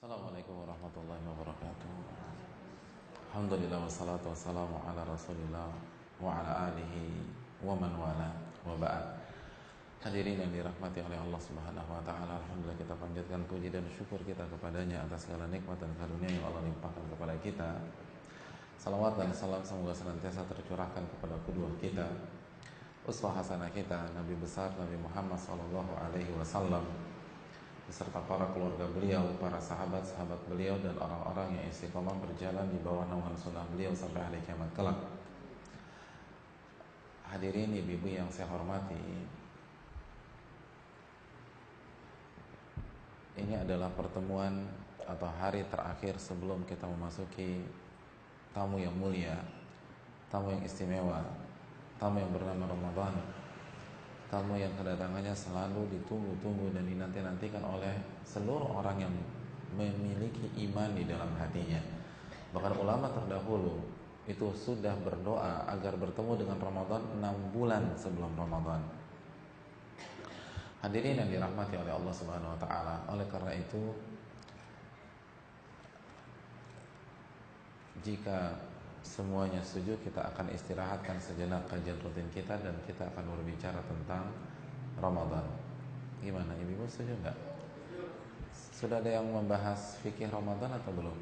Assalamualaikum warahmatullahi wabarakatuh. Alhamdulillah wassalatu wassalamu ala Rasulillah wa ala alihi wa man wala wa ba'd. Hadirin yang dirahmati oleh Allah Subhanahu wa taala, alhamdulillah kita panjatkan puji dan syukur kita kepadanya atas segala nikmat dan karunia yang Allah limpahkan kepada kita. Salawat dan salam semoga senantiasa tercurahkan kepada kedua kita, uswah hasanah kita, Nabi besar Nabi Muhammad sallallahu alaihi wasallam, beserta para keluarga beliau, para sahabat-sahabat beliau, dan orang-orang yang istiqomah berjalan di bawah naungan sunnah beliau sampai hari kiamat kelak. Hadirin ibu-ibu yang saya hormati, ini adalah pertemuan atau hari terakhir sebelum kita memasuki tamu yang mulia, tamu yang istimewa, tamu yang bernama Ramadan, tamu yang kedatangannya selalu ditunggu-tunggu dan dinanti-nantikan oleh seluruh orang yang memiliki iman di dalam hatinya. Bahkan ulama terdahulu itu sudah berdoa agar bertemu dengan Ramadan 6 bulan sebelum Ramadan. Hadirin yang dirahmati oleh Allah Subhanahu wa taala, oleh karena itu jika semuanya setuju, kita akan istirahatkan sejenak kajian rutin kita dan kita akan berbicara tentang Ramadan. Gimana, ibu-ibu setuju nggak? Sudah ada yang membahas fikih Ramadan atau belum?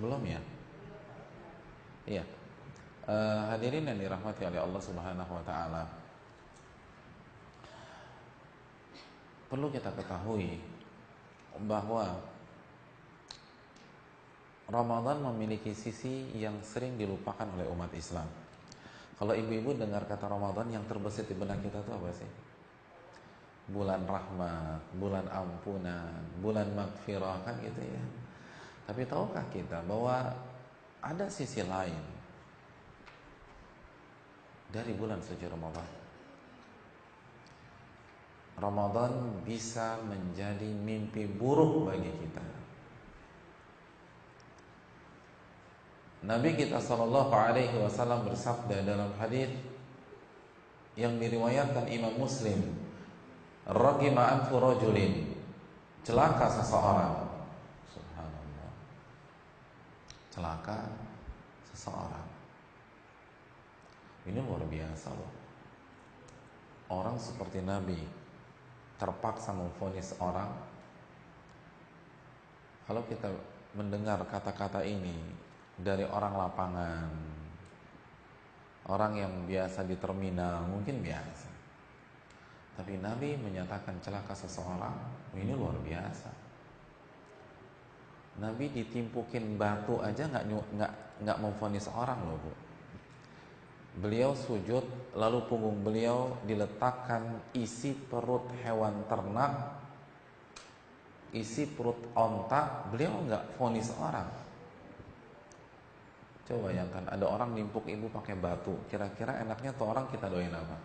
Belum ya? Iya. Hadirin yang dirahmati oleh Allah Subhanahu wa taala, perlu kita ketahui bahwa Ramadan memiliki sisi yang sering dilupakan oleh umat Islam. Kalau ibu-ibu dengar kata Ramadan, yang terbesit di benak kita itu apa sih? Bulan rahmat, bulan ampunan, bulan magfirah, kan gitu ya. Tapi tahukah kita bahwa ada sisi lain dari bulan suci Ramadan? Ramadan bisa menjadi mimpi buruk bagi kita. Nabi kita sallallahu alaihi wasallam bersabda dalam hadis yang diriwayatkan Imam Muslim, "Ragima anfu rajulin," celaka seseorang. Subhanallah. Celaka seseorang. Ini luar biasa loh. Orang seperti Nabi terpaksa memvonis orang. Kalau kita mendengar kata-kata ini dari orang lapangan, orang yang biasa di terminal, mungkin biasa. Tapi Nabi menyatakan celaka seseorang, ini luar biasa. Nabi ditimpukin batu aja nggak memvonis orang loh, Bu. Beliau sujud, lalu punggung beliau diletakkan isi perut hewan ternak, isi perut onta, beliau nggak vonis orang. Coba bayangkan, ada orang nimpuk ibu pakai batu, kira-kira enaknya tuh orang kita doain apa?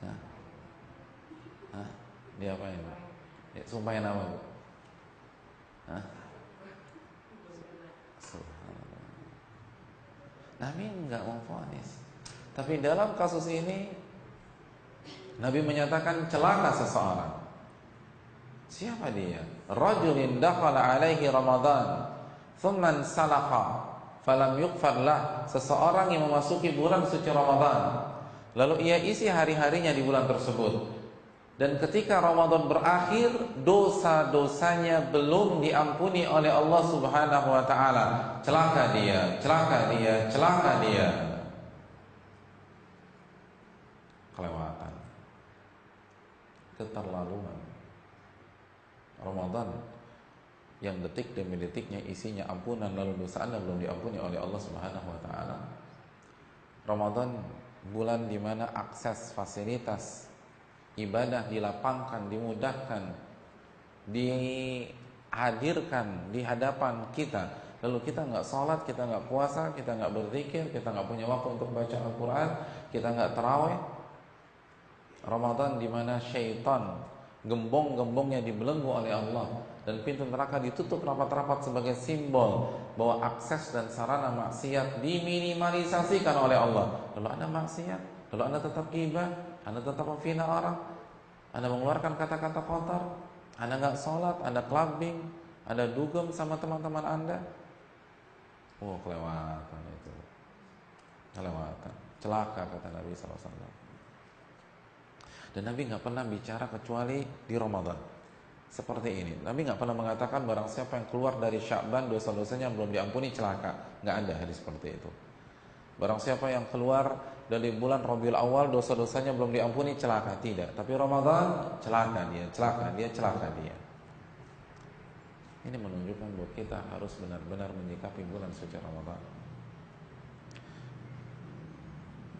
Hah? Hah? Dia apa ya, Bu? Dia sumpahin apa, Bu? Hah? Subhanallah. Nabi enggak memvonis. Tapi dalam kasus ini Nabi menyatakan celaka seseorang. Siapa dia? Rajulin dakhala alaihi Ramadan thumma salakha falam yughfar lah, seseorang yang memasuki bulan suci Ramadan, lalu ia isi hari-harinya di bulan tersebut, dan ketika Ramadan berakhir dosa-dosanya belum diampuni oleh Allah Subhanahu wa taala. Celaka dia, celaka dia, celaka dia. Kelewatan, keterlaluan. Ramadan yang detik demi detiknya isinya ampunan, lalu dosa Anda belum diampuni oleh Allah Subhanahu wa taala. Ramadan bulan di mana akses fasilitas ibadah dilapangkan, dimudahkan, dihadirkan di hadapan kita. Lalu kita nggak sholat, kita nggak puasa, kita nggak berzikir, kita nggak punya waktu untuk baca Al-Quran, kita nggak tarawih. Ramadan di mana syaitan gembong-gembongnya dibelenggu oleh Allah dan pintu neraka ditutup rapat-rapat sebagai simbol bahwa akses dan sarana maksiat diminimalisasikan oleh Allah. Lalu Anda maksiat, lalu Anda tetap ghibah, Anda tetap menghina orang, Anda mengeluarkan kata-kata kotor, Anda nggak sholat, Anda clubbing, Anda dugem sama teman-teman Anda, oh kelewatan itu, kelewatan, celaka kata Nabi SAW. Dan Nabi nggak pernah bicara kecuali di Ramadan seperti ini. Nabi nggak pernah mengatakan barang siapa yang keluar dari Sya'ban dosa-dosanya belum diampuni celaka. Nggak ada hadis seperti itu. Barang siapa yang keluar dari bulan Rabiul Awal dosa-dosanya belum diampuni celaka, tidak. Tapi Ramadan celaka dia, celaka dia, celaka dia. Ini menunjukkan bahwa kita harus benar-benar menyikapi bulan suci Ramadan.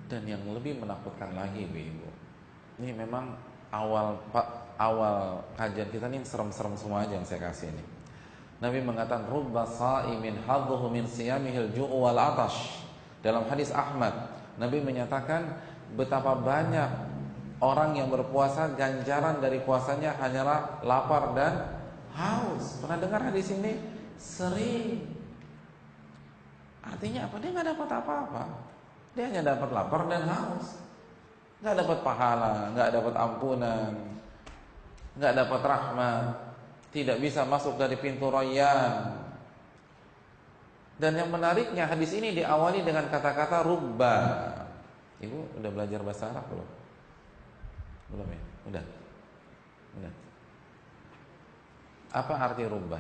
Dan yang lebih menakutkan lagi, Ibu, ini memang awal kajian kita ini serem-serem semua aja yang saya kasih ini. Nabi mengatakan rubba sha'imin hadduhu min siyamihil ju'u wal atash. Dalam hadis Ahmad, Nabi menyatakan betapa banyak orang yang berpuasa ganjaran dari puasanya hanyalah lapar dan haus. Pernah dengar hadis ini? Sering. Artinya apa? Dia nggak dapat apa-apa. Dia hanya dapat lapar dan haus. Nggak dapat pahala, nggak dapat ampunan, nggak dapat rahmat, tidak bisa masuk dari pintu Rayyan. Dan yang menariknya hadis ini diawali dengan kata-kata rubba. Ibu udah belajar bahasa Arab belum? Belum ya? Udah. Apa arti rubba?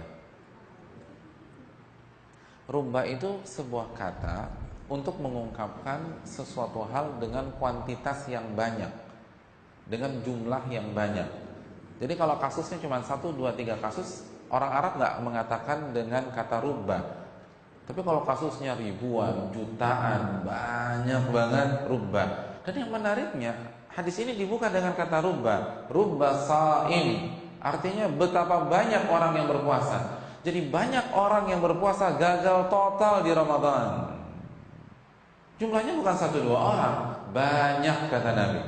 Rubba itu sebuah kata untuk mengungkapkan sesuatu hal dengan kuantitas yang banyak, dengan jumlah yang banyak. Jadi kalau kasusnya cuma 1, 2, 3 kasus, orang Arab nggak mengatakan dengan kata rubba. Tapi kalau kasusnya ribuan, jutaan, banyak banget, rubba. Dan yang menariknya, hadis ini dibuka dengan kata rubba. Rubba sha'im, artinya betapa banyak orang yang berpuasa. Jadi banyak orang yang berpuasa gagal total di Ramadan. Jumlahnya bukan 1-2 orang, banyak kata Nabi.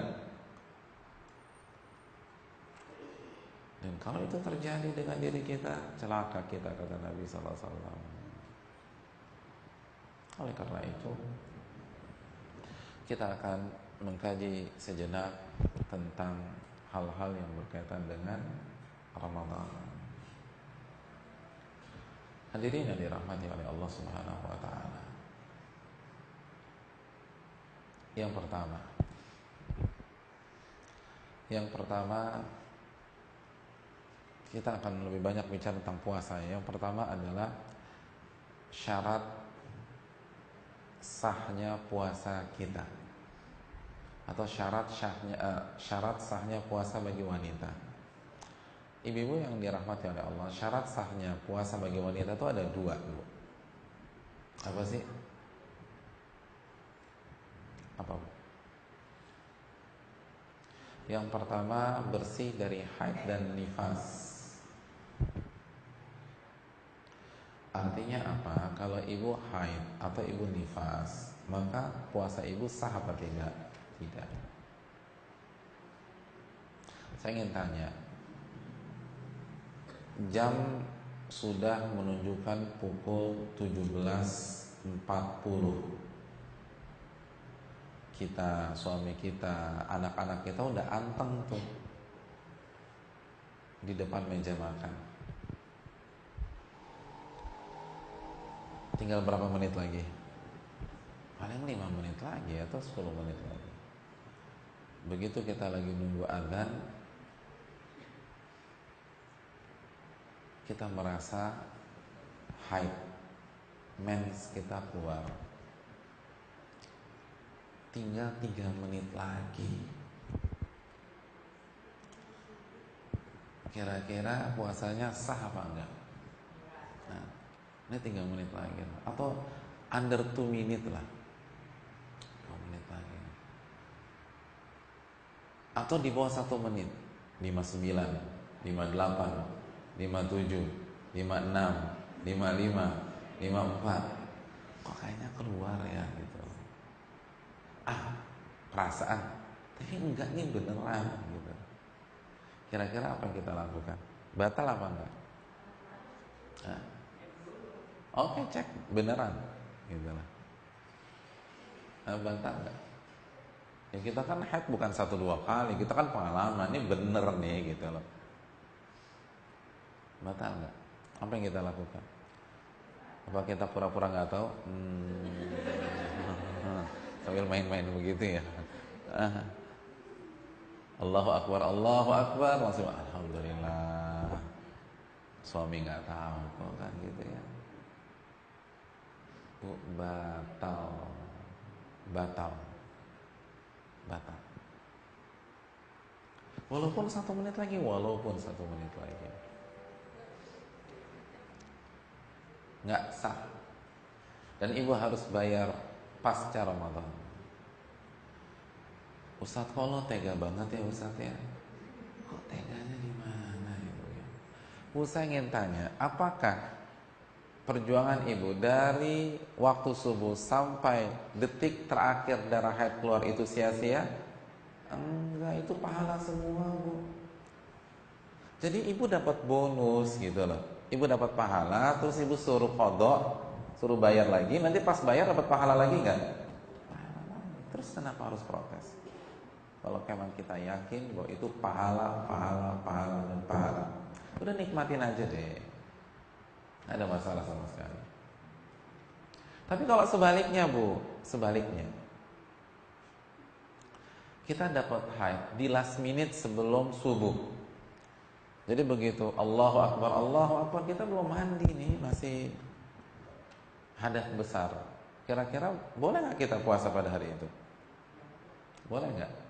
Dan kalau itu terjadi dengan diri kita, celaka kita kata Nabi SAW. Oleh karena itu, kita akan mengkaji sejenak tentang hal-hal yang berkaitan dengan Ramadan. Hadirin yang dirahmati oleh Allah Subhanahu wa taala. Yang pertama kita akan lebih banyak bicara tentang puasa. Yang pertama adalah syarat sahnya puasa kita, atau syarat sahnya puasa bagi wanita. Ibu-ibu yang dirahmati oleh Allah, syarat sahnya puasa bagi wanita itu ada 2, Bu. Apa sih? Apa, Bu? Yang pertama, bersih dari haid dan nifas. Artinya apa? Kalau ibu haid atau ibu nifas, maka puasa ibu sah apa tidak? Tidak. Saya ingin tanya, jam sudah menunjukkan pukul 17.40. Kita, suami kita, anak-anak kita udah anteng tuh di depan meja makan. Tinggal berapa menit lagi? Paling 5 menit lagi atau 10 menit lagi. Begitu kita lagi nunggu azan, kita merasa haid, mens kita keluar. Tinggal 3 menit lagi. Kira-kira puasanya sah apa enggak? Nah, ini 3 menit lagi, atau under 2 menit lah, 2 menit lagi, atau di bawah 1 menit, 59, 58, 57, 56, 55, 54. Kok kayaknya keluar ya gitu. Perasaan, tapi enggak nih beneran gitu. Kira-kira apa yang kita lakukan? Batal apa enggak? Oke, cek beneran gitu lah. Bantah enggak? Ya kita kan haid bukan 1-2 kali, kita kan pengalaman, ini bener nih gitu loh. Batal nggak? Apa yang kita lakukan? Apa kita pura-pura nggak tahu? Sambil main-main begitu ya. Allahu Akbar, langsung alhamdulillah. Suami nggak tahu kok kan gitu ya. Batal. Walaupun 1 menit lagi. Nggak sah. Dan ibu harus bayar pasca Ramadan. Ustadz, kalau tega banget ya Ustadz ya. Kok teganya di mana ibu ya? Saya ingin tanya, apakah perjuangan ibu dari waktu subuh sampai detik terakhir darah haid keluar itu sia-sia? Enggak, itu pahala semua bu. Jadi ibu dapat bonus gitu loh. Ibu dapat pahala, terus ibu suruh qadha, suruh bayar lagi. Nanti pas bayar dapat pahala lagi kan? Terus kenapa harus protes? Kalau memang kita yakin bahwa itu pahala, dan pahala, udah nikmatin aja deh. Nggak ada masalah sama sekali. Tapi kalau sebaliknya bu, kita dapat haid di last minute sebelum subuh. Jadi begitu Allahu Akbar, kita belum mandi nih, masih hadas besar. Kira-kira boleh nggak kita puasa pada hari itu? Boleh nggak?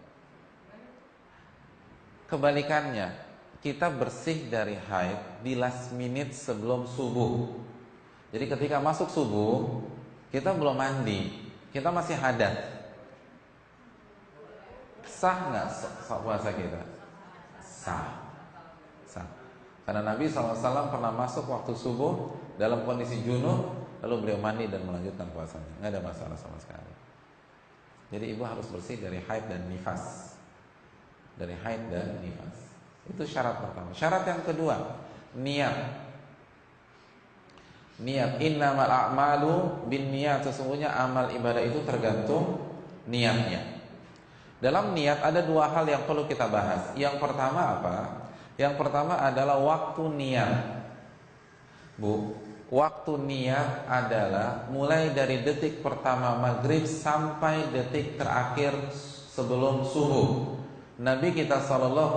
Kebalikannya, kita bersih dari haid di last minute sebelum subuh. Jadi ketika masuk subuh, kita belum mandi, kita masih hadas. Sah nggak puasa kita? Sah. Karena Nabi SAW pernah masuk waktu subuh dalam kondisi junub, lalu beliau mandi dan melanjutkan puasanya. Nggak ada masalah sama sekali. Jadi ibu harus bersih dari haid dan nifas. Itu syarat pertama. Syarat yang kedua, niat. Innamal a'malu binniyat. Sesungguhnya amal ibadah itu tergantung niatnya. Dalam niat ada 2 hal yang perlu kita bahas. Yang pertama apa? Yang pertama adalah waktu niat. Bu, waktu niat adalah mulai dari detik pertama maghrib sampai detik terakhir sebelum subuh. Nabi kita SAW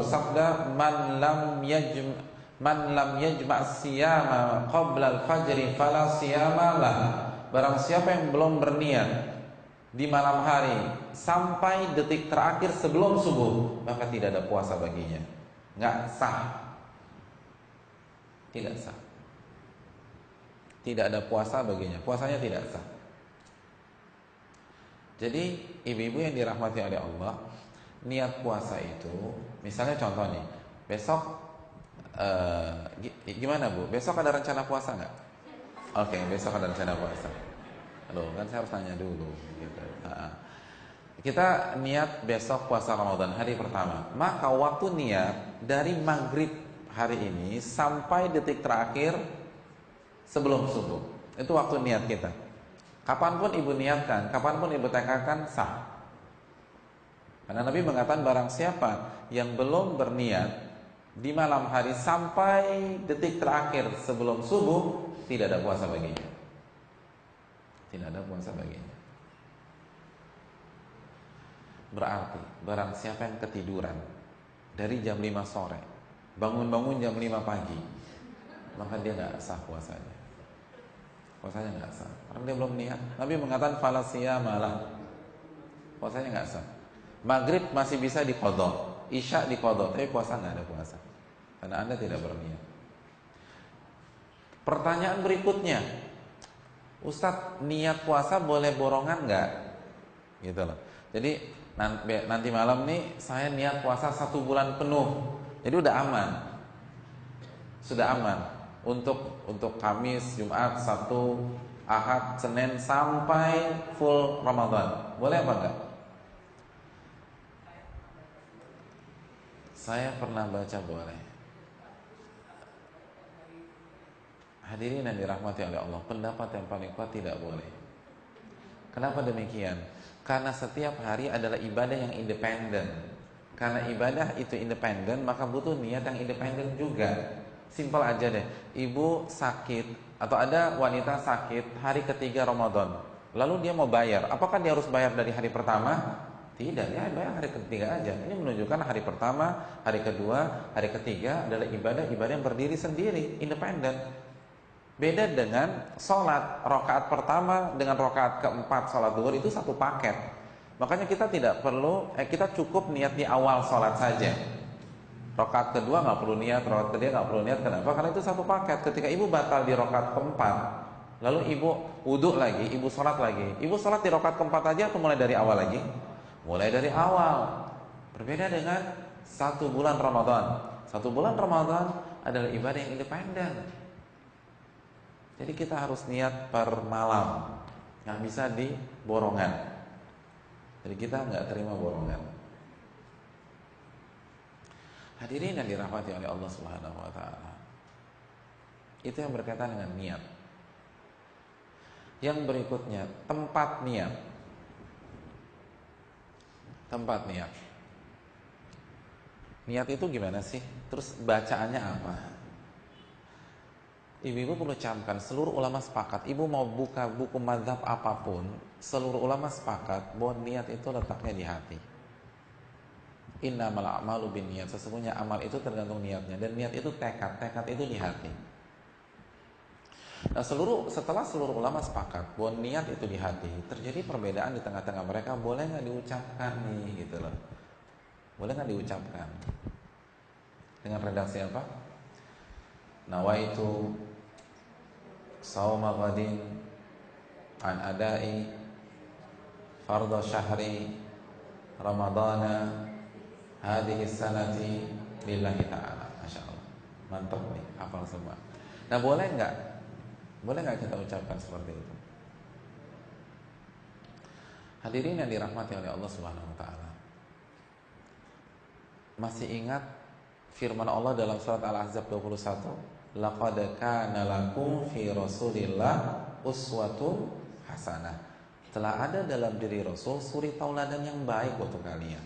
bersabda, man lam yajma' siyama qabla al-fajri fala siyama lah. Barang siapa yang belum berniat di malam hari sampai detik terakhir sebelum subuh, maka tidak ada puasa baginya. Nggak sah. Tidak sah. Tidak ada puasa baginya. Puasanya tidak sah. Jadi ibu-ibu yang dirahmati oleh Allah, niat puasa itu, misalnya contoh nih, besok gimana bu? Besok ada rencana puasa nggak? Oke, besok ada rencana puasa. Aduh, kan saya harus tanya dulu. Gitu. Kita niat besok puasa Ramadan hari pertama. Maka waktu niat dari maghrib hari ini sampai detik terakhir sebelum subuh, itu waktu niat kita. Kapanpun ibu niatkan, kapanpun ibu tekadkan, sah. Karena Nabi mengatakan barang siapa yang belum berniat di malam hari sampai detik terakhir sebelum subuh, tidak ada puasa baginya. Tidak ada puasa baginya. Berarti barang siapa yang ketiduran dari jam 5 sore, bangun-bangun jam 5 pagi, maka dia nggak sah puasanya. Puasanya nggak sah, karena dia belum niat. Nabi mengatakan falasia malah, puasanya nggak sah. Maghrib masih bisa diqadha, isya diqadha, tapi puasa nggak ada puasa, karena Anda tidak berniat. Pertanyaan berikutnya, Ustadz, niat puasa boleh borongan nggak? Gitu loh. Jadi nanti malam nih saya niat puasa 1 bulan penuh, jadi udah aman, sudah aman untuk Kamis, Jumat, Sabtu, Ahad, Senin sampai full Ramadan. Boleh apa enggak? Saya pernah baca boleh. Hadirin yang dirahmati oleh Allah, pendapat yang paling kuat tidak boleh. Kenapa demikian? Karena setiap hari adalah ibadah yang independen. Karena ibadah itu independen, maka butuh niat yang independen juga. Simpel aja deh. Ibu sakit atau ada wanita sakit hari ketiga Ramadan. Lalu dia mau bayar. Apakah dia harus bayar dari hari pertama? Tidak, dia bayar hari ketiga aja. Ini menunjukkan hari pertama, hari kedua, hari ketiga adalah ibadah yang berdiri sendiri, independen. Beda dengan sholat, rakaat pertama dengan rakaat keempat sholat duhur itu satu paket. Makanya kita tidak perlu, kita cukup niat di awal sholat saja. Rakaat kedua nggak perlu niat, rakaat ketiga nggak perlu niat. Kenapa? Karena itu satu paket. Ketika ibu batal di rakaat keempat, lalu ibu wudhu lagi, ibu sholat lagi. Ibu sholat di rakaat keempat aja atau mulai dari awal lagi? Mulai dari awal. Berbeda dengan 1 bulan Ramadan. 1 bulan Ramadan adalah ibadah yang independen. Jadi kita harus niat per malam, nggak bisa di borongan. Jadi kita nggak terima borongan. Hadirin yang dirahmati oleh Allah Subhanahu wa taala. Itu yang berkaitan dengan niat. Yang berikutnya, tempat niat. Tempat niat. Niat itu gimana sih? Terus bacaannya apa? Ibu-ibu perlu camkan, seluruh ulama sepakat. Ibu mau buka buku mazhab apapun, seluruh ulama sepakat bahwa niat itu letaknya di hati. Innamal a'malu binniyat. Sesungguhnya amal itu tergantung niatnya, dan niat itu tekad itu di hati. Nah, setelah seluruh ulama sepakat bahwa niat itu di hati, terjadi perbedaan di tengah-tengah mereka. Boleh nggak diucapkan nih, gitu loh? Boleh nggak diucapkan? Dengan redaksi apa? Nawaitu sauma ghadin an adai fardhu syahri ramadana hadhihi sanati lillahi ta'ala. Masya Allah, mantap nih, hafal semua. Nah, boleh nggak kita ucapkan seperti itu? Hadirin yang dirahmati oleh Allah Subhanahu wa taala. Masih ingat firman Allah dalam surat Al-Ahzab 21? Laqad kana lakum fi Rasulillah uswatun hasanah. Telah ada dalam diri Rasul suri tauladan yang baik untuk kalian.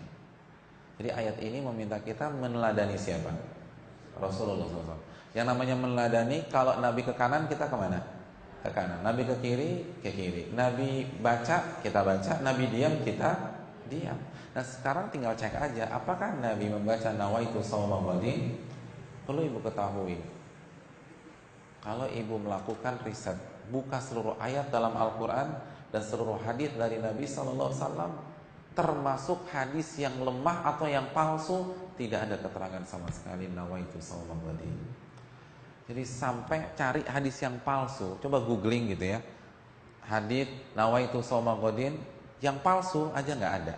Jadi ayat ini meminta kita meneladani siapa? Rasulullah SAW. Yang namanya meneladani, kalau Nabi ke kanan kita kemana? Ke kanan. Nabi ke kiri, ke kiri. Nabi baca, kita baca. Nabi diam, kita diam. Nah, sekarang tinggal cek aja, apakah Nabi membaca nawaitu shauma ghadin? Perlu ibu ketahui, kalau ibu melakukan riset, buka seluruh ayat dalam Al-Quran dan seluruh hadis dari Nabi SAW, termasuk hadis yang lemah atau yang palsu, tidak ada keterangan sama sekali nawaitu shauma ghadin. Jadi sampai cari hadis yang palsu, coba googling gitu ya, hadis nawaitu shauma ghadin yang palsu aja nggak ada.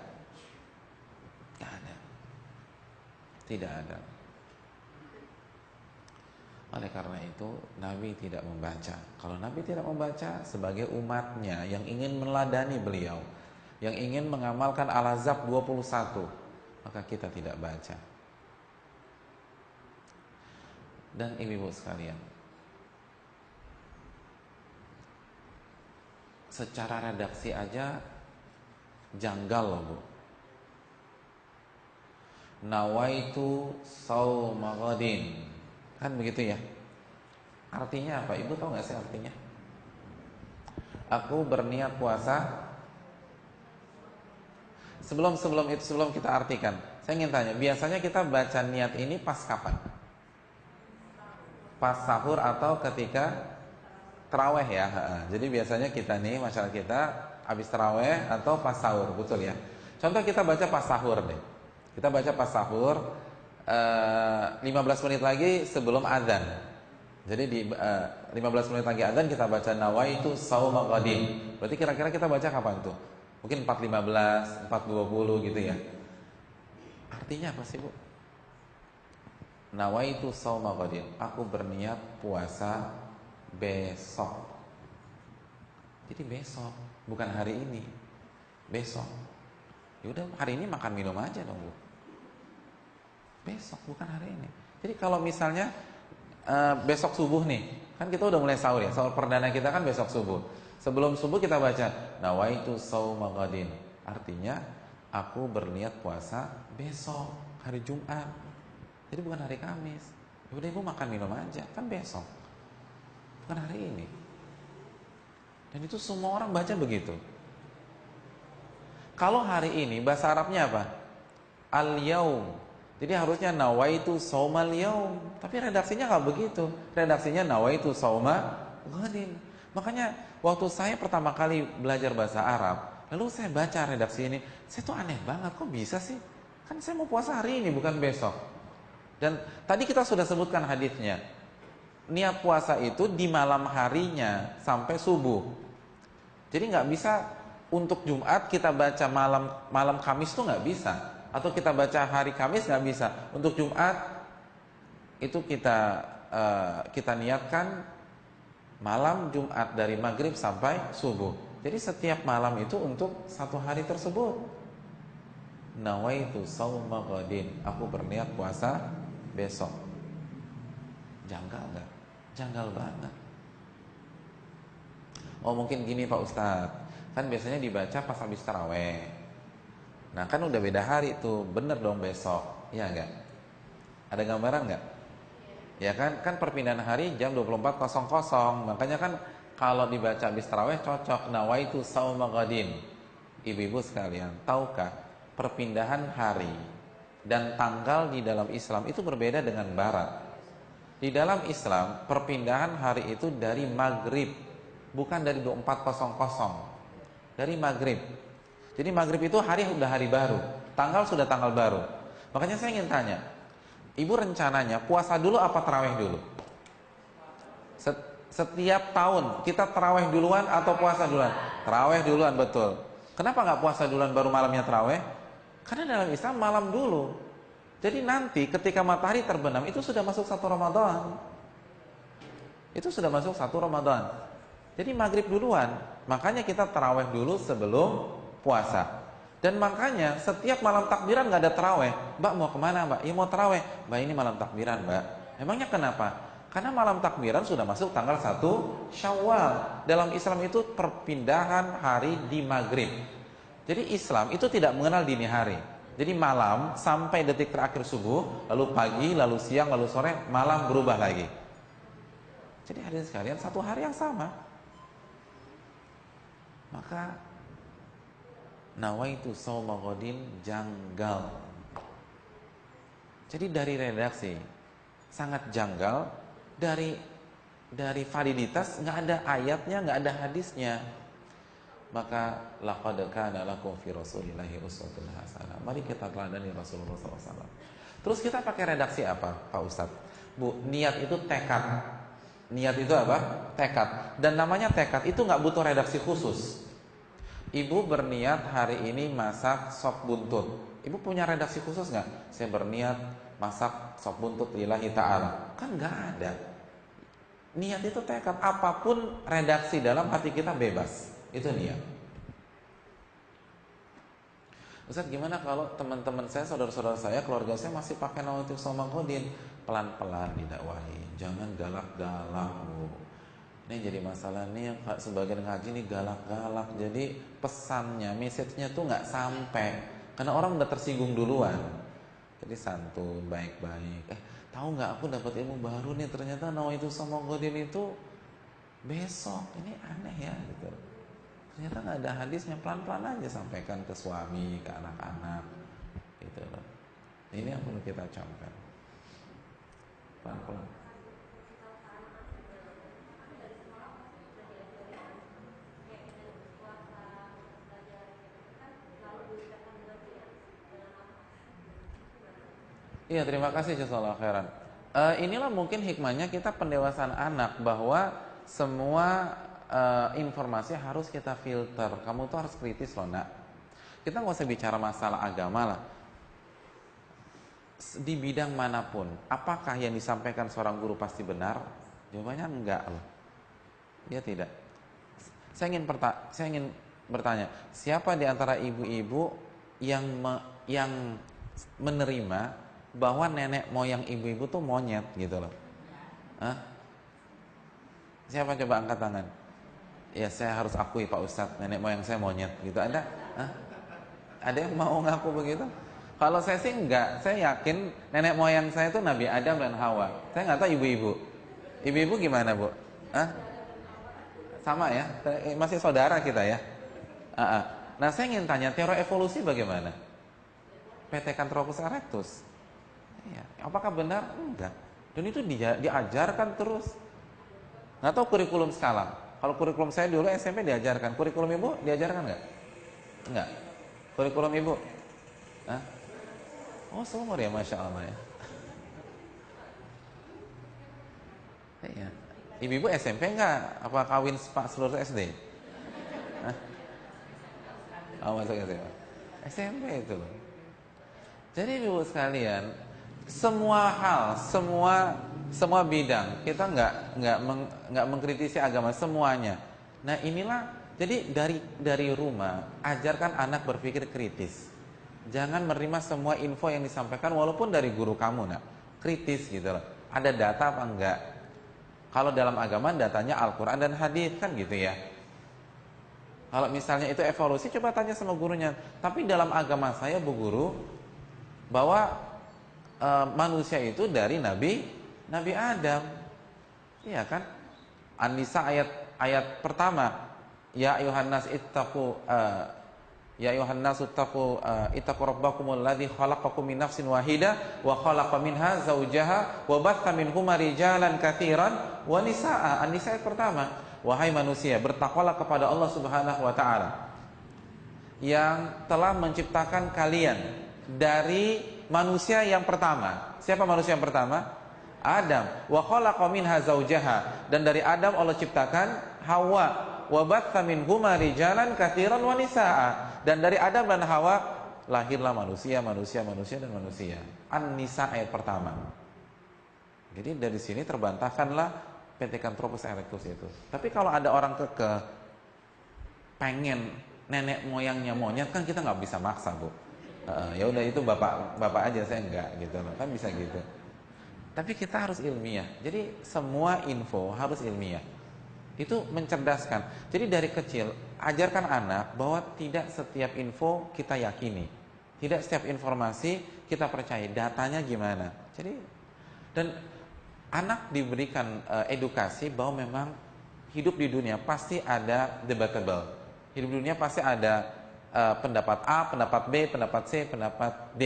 Tidak ada. Oleh karena itu Nabi tidak membaca. Kalau Nabi tidak membaca, sebagai umatnya yang ingin meneladani beliau, yang ingin mengamalkan Al-Ahzab 21, maka kita tidak baca. Dan ibu-ibu sekalian, secara redaksi aja janggal loh, Bu. Nawaitu shauma ghadin, kan begitu ya? Artinya apa? Ibu tahu nggak sih artinya? Aku berniat puasa. Sebelum kita artikan, saya ingin tanya, biasanya kita baca niat ini pas kapan? Pas sahur atau ketika taraweh ya? Jadi biasanya kita nih, masyarakat kita habis taraweh atau pas sahur, betul ya? Contoh kita baca pas sahur deh. Kita baca pas sahur 15 menit lagi sebelum azan. Jadi di 15 menit lagi azan kita baca nawaitu shauma ghadin. Berarti kira-kira kita baca kapan tuh? Mungkin 4.15, 4.20 gitu ya. Artinya apa sih, Bu? Nawaitu shauma ghadin. Aku berniat puasa besok. Jadi besok, bukan hari ini. Besok. Yaudah, hari ini makan minum aja dong, Bu. Besok, bukan hari ini. Jadi kalau misalnya besok subuh nih, kan kita udah mulai sahur ya. Sahur perdana kita kan besok subuh. Sebelum subuh kita baca nawaitu shauma ghadin. Artinya aku berniat puasa besok, hari Jumat. Jadi bukan hari Kamis. Udah ibu makan minum aja, kan besok, bukan hari ini. Dan itu semua orang baca begitu. Kalau hari ini bahasa Arabnya apa? Al-yaum. Jadi harusnya nawaitu saumal yaum, tapi redaksinya nggak begitu. Redaksinya nawaitu sauma ghadin. Makanya waktu saya pertama kali belajar bahasa Arab, lalu saya baca redaksi ini, saya tuh aneh banget, kok bisa sih? Kan saya mau puasa hari ini bukan besok. Dan tadi kita sudah sebutkan hadisnya. Niat puasa itu di malam harinya sampai subuh. Jadi nggak bisa untuk Jumat kita baca malam Kamis tuh nggak bisa. Atau kita baca hari Kamis nggak bisa. Untuk Jumat itu kita niatkan malam Jumat dari maghrib sampai subuh. Jadi setiap malam itu untuk satu hari tersebut. Nawaitu sauma ghadin. Aku berniat puasa besok. Janggal nggak? Janggal banget. Oh mungkin gini Pak Ustadz, kan biasanya dibaca pas habis taraweh. Nah kan udah beda hari tuh, bener dong besok, ya enggak? Ada gambaran enggak? Ya kan perpindahan hari jam 24.00, makanya kan kalau dibaca habis taraweh cocok. Nawaitu sauma ghadin. Ibu-ibu sekalian, tahukah perpindahan hari dan tanggal di dalam Islam itu berbeda dengan Barat. Di dalam Islam perpindahan hari itu dari maghrib, bukan dari 24.00, dari maghrib. Jadi maghrib itu hari udah hari baru, tanggal sudah tanggal baru. Makanya saya ingin tanya, ibu rencananya puasa dulu apa taraweh dulu? Setiap tahun kita taraweh duluan atau puasa duluan? Taraweh duluan, betul. Kenapa nggak puasa duluan baru malamnya taraweh? Karena dalam Islam malam dulu. Jadi nanti ketika matahari terbenam itu sudah masuk 1 Ramadan. Itu sudah masuk 1 Ramadan. Jadi maghrib duluan. Makanya kita taraweh dulu sebelum puasa. Dan makanya setiap malam takbiran gak ada taraweh. Mbak mau kemana mbak? Ya mau taraweh. Mbak ini malam takbiran mbak. Emangnya kenapa? Karena malam takbiran sudah masuk tanggal 1 Syawal. Dalam Islam itu perpindahan hari di maghrib. Jadi Islam itu tidak mengenal dini hari. Jadi malam sampai detik terakhir subuh, lalu pagi, lalu siang, lalu sore, malam berubah lagi. Jadi hadirin sekalian, satu hari yang sama. Maka nawaitu shauma ghadin janggal. Jadi dari redaksi sangat janggal, dari validitas nggak ada ayatnya, nggak ada hadisnya. Maka laqad kana lakum fi rasulillahi uswatun hasanah. Mari kita teladani Rasulullah SAW. Terus kita pakai redaksi apa, Pak Ustadz? Bu, niat itu tekad. Niat itu apa? Tekad. Dan namanya tekad itu nggak butuh redaksi khusus. Ibu berniat hari ini masak sop buntut. Ibu punya redaksi khusus nggak? Saya berniat masak sop buntut lillahi ta'ala. Kan nggak ada. Niat itu tekad. Apapun redaksi dalam hati kita bebas. Itu niat. Ustaz, gimana kalau teman-teman saya, saudara-saudara saya, keluarga saya masih pakai nawaitu shauma ghadin? Pelan-pelan didakwahi. Jangan galak-galak, Bu. Ini jadi masalah nih, sebagian ngaji nih galak-galak. Jadi pesannya, message-nya tuh nggak sampai. Karena orang udah tersinggung duluan. Jadi santun, baik-baik. Tahu nggak, aku dapat ilmu baru nih. Ternyata nawaitu shauma ghadin itu besok. Ini aneh ya, gitu. Ternyata nggak ada hadisnya. Pelan-pelan aja sampaikan ke suami, ke anak-anak, gitu loh. Ini yang perlu kita camkan. Pelan-pelan. Iya, terima kasih jazakallahu khairan. Inilah mungkin hikmahnya kita pendewasaan anak, bahwa semua informasi harus kita filter. Kamu tuh harus kritis loh nak. Kita nggak usah bicara masalah agama lah. Di bidang manapun, apakah yang disampaikan seorang guru pasti benar? Jawabannya enggak loh. Ya tidak. Saya ingin bertanya, siapa di antara ibu-ibu yang menerima bahwa nenek moyang ibu-ibu tuh monyet gitu loh? Hah? Siapa coba angkat tangan? Ya saya harus akui Pak Ustadz, nenek moyang saya monyet gitu. Ada? Hah? Ada yang mau ngaku begitu? Kalau saya sih enggak, saya yakin nenek moyang saya itu Nabi Adam dan Hawa. Saya nggak tahu ibu-ibu. Ibu-ibu gimana, Bu? Hah? Sama ya? Masih saudara kita ya? Nah, saya ingin tanya, teori evolusi bagaimana? Pithecanthropus erectus. Ya, apakah benar? Enggak. Dan itu diajarkan terus. Nggak tahu kurikulum sekarang. Kalau kurikulum saya dulu SMP diajarkan. Kurikulum ibu diajarkan nggak? Enggak. Kurikulum ibu? Hah? Oh, seumur ya, Masya Allah ya. Iya. Ibu-ibu SMP nggak? Apa kawin seluruh SD? Hah? Oh, masuk SMP. SMP itu loh. Jadi ibu sekalian, semua hal, semua bidang kita nggak mengkritisi agama semuanya. Nah inilah jadi dari rumah ajarkan anak berpikir kritis. Jangan menerima semua info yang disampaikan walaupun dari guru kamu, nak kritis gitu loh. Ada data apa enggak? Kalau dalam agama datanya Al-Quran dan hadis kan gitu ya. Kalau misalnya itu evolusi coba tanya sama gurunya. Tapi dalam agama saya Bu Guru bahwa manusia itu dari Nabi Adam, iya kan? An-Nisa ayat pertama, ya ayuhan nas ittaqu ittaqu rabbakumul ladzi khalaqakum min nafsin wahidah wa khalaqa minha zaujaha wa batha minhuma rijalan katsiran wa nisaa. An-Nisa ayat pertama, wahai manusia bertakwalah kepada Allah Subhanahu wa taala yang telah menciptakan kalian dari manusia yang pertama. Siapa manusia yang pertama? Adam. Wa khalaqa minha zaujaha, dan dari Adam Allah ciptakan Hawa. Wa batha minhuma rijalan katsiran wa nisaa, dan dari Adam dan Hawa lahirlah manusia dan manusia. An-Nisa ayat pertama. Jadi dari sini terbantahkanlah Pithecanthropus erectus itu. Tapi kalau ada orang kekeh pengen nenek moyangnya monyet, kan kita nggak bisa maksa, Bu. Ya udah itu bapak aja, saya enggak gitu loh, kan bisa gitu. Tapi kita harus ilmiah. Jadi semua info harus ilmiah. Itu mencerdaskan. Jadi dari kecil ajarkan anak bahwa tidak setiap info kita yakini, tidak setiap informasi kita percaya. Datanya gimana? Jadi dan anak diberikan edukasi bahwa memang hidup di dunia pasti ada debatable. Hidup di dunia pasti ada pendapat A, pendapat B, pendapat C, pendapat D.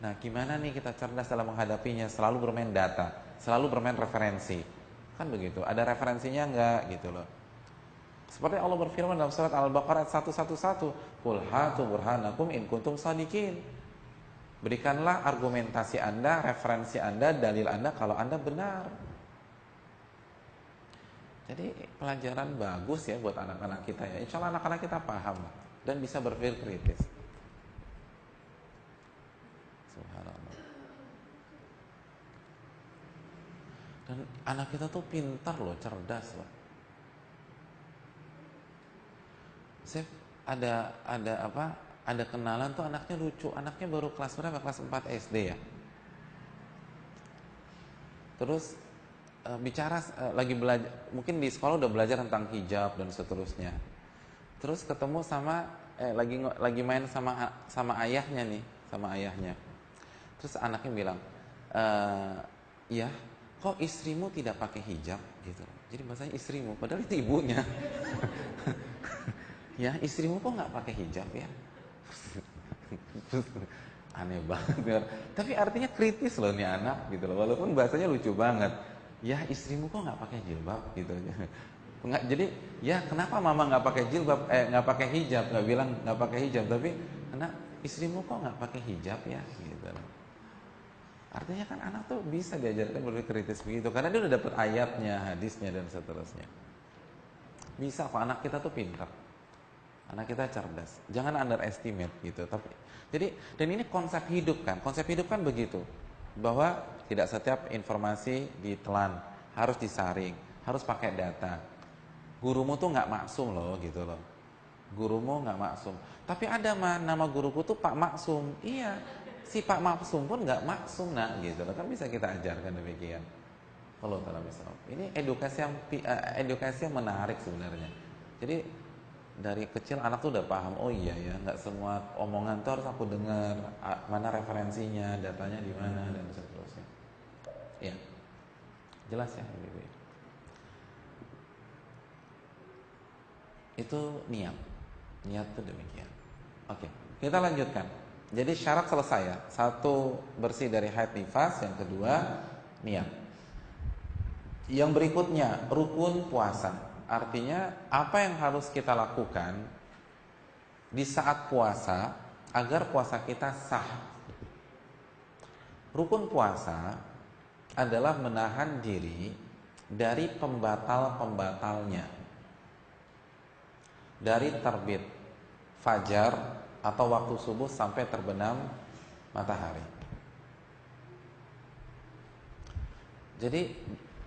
Nah, gimana nih kita cerdas dalam menghadapinya? Selalu bermain data, selalu bermain referensi. Kan begitu. Ada referensinya enggak gitu loh. Seperti Allah berfirman dalam surat Al-Baqarah 111, "Qul hatu burhanakum in kuntum shadiqin." Berikanlah argumentasi Anda, referensi Anda, dalil Anda kalau Anda benar. Jadi pelajaran bagus ya buat anak-anak kita ya. Insya Allah anak-anak kita paham dan bisa berpikir kritis. Subhanallah. Dan anak kita tuh pintar loh, cerdas loh. Saya ada kenalan tuh anaknya lucu. Anaknya baru kelas berapa? Kelas 4 SD ya. Terus bicara lagi belajar, mungkin di sekolah udah belajar tentang hijab dan seterusnya. Terus ketemu sama lagi main sama ayahnya nih, sama ayahnya. Terus anaknya bilang, "Ya, kok istrimu tidak pakai hijab?" gitu. Jadi bahasanya istrimu, padahal itu ibunya. "Ya, istrimu kok nggak pakai hijab ya?" Aneh banget. Tapi artinya kritis loh nih anak gitu loh. Walaupun bahasanya lucu banget. "Ya, istrimu kok nggak pakai jilbab?" gitu. Nggak, jadi ya kenapa mama nggak pakai jilbab, nggak pakai hijab, nggak bilang nggak pakai hijab, tapi anak istrimu kok nggak pakai hijab ya gitu. Artinya kan anak tuh bisa diajarkan berpikir kritis begitu, karena dia udah dapet ayatnya, hadisnya dan seterusnya. Bisa kok, anak kita tuh pintar, anak kita cerdas, jangan underestimate gitu. Tapi jadi dan ini konsep hidup kan begitu, bahwa tidak setiap informasi ditelan, harus disaring, harus pakai data. Gurumu tuh nggak maksum loh gitu loh. Gurumu nggak maksum. Tapi ada nama guruku tuh Pak Maksum. Iya, si Pak Maksum pun nggak maksum nak gitu loh. Kan bisa kita ajarkan demikian. Kalau dalam Islam ini edukasi yang menarik sebenarnya. Jadi dari kecil anak tuh udah paham, oh iya ya, nggak semua omongan tuh harus aku dengar, mana referensinya, datanya di mana dan seterusnya. Ya, jelas ya ibu-ibu. Itu niat tuh demikian. Oke, kita lanjutkan. Jadi syarat selesai ya. Satu, bersih dari haid nifas. Yang kedua, niat. Yang berikutnya, rukun puasa. Artinya apa yang harus kita lakukan di saat puasa agar puasa kita sah. Rukun puasa adalah menahan diri dari pembatal-pembatalnya, dari terbit fajar atau waktu subuh sampai terbenam matahari. Jadi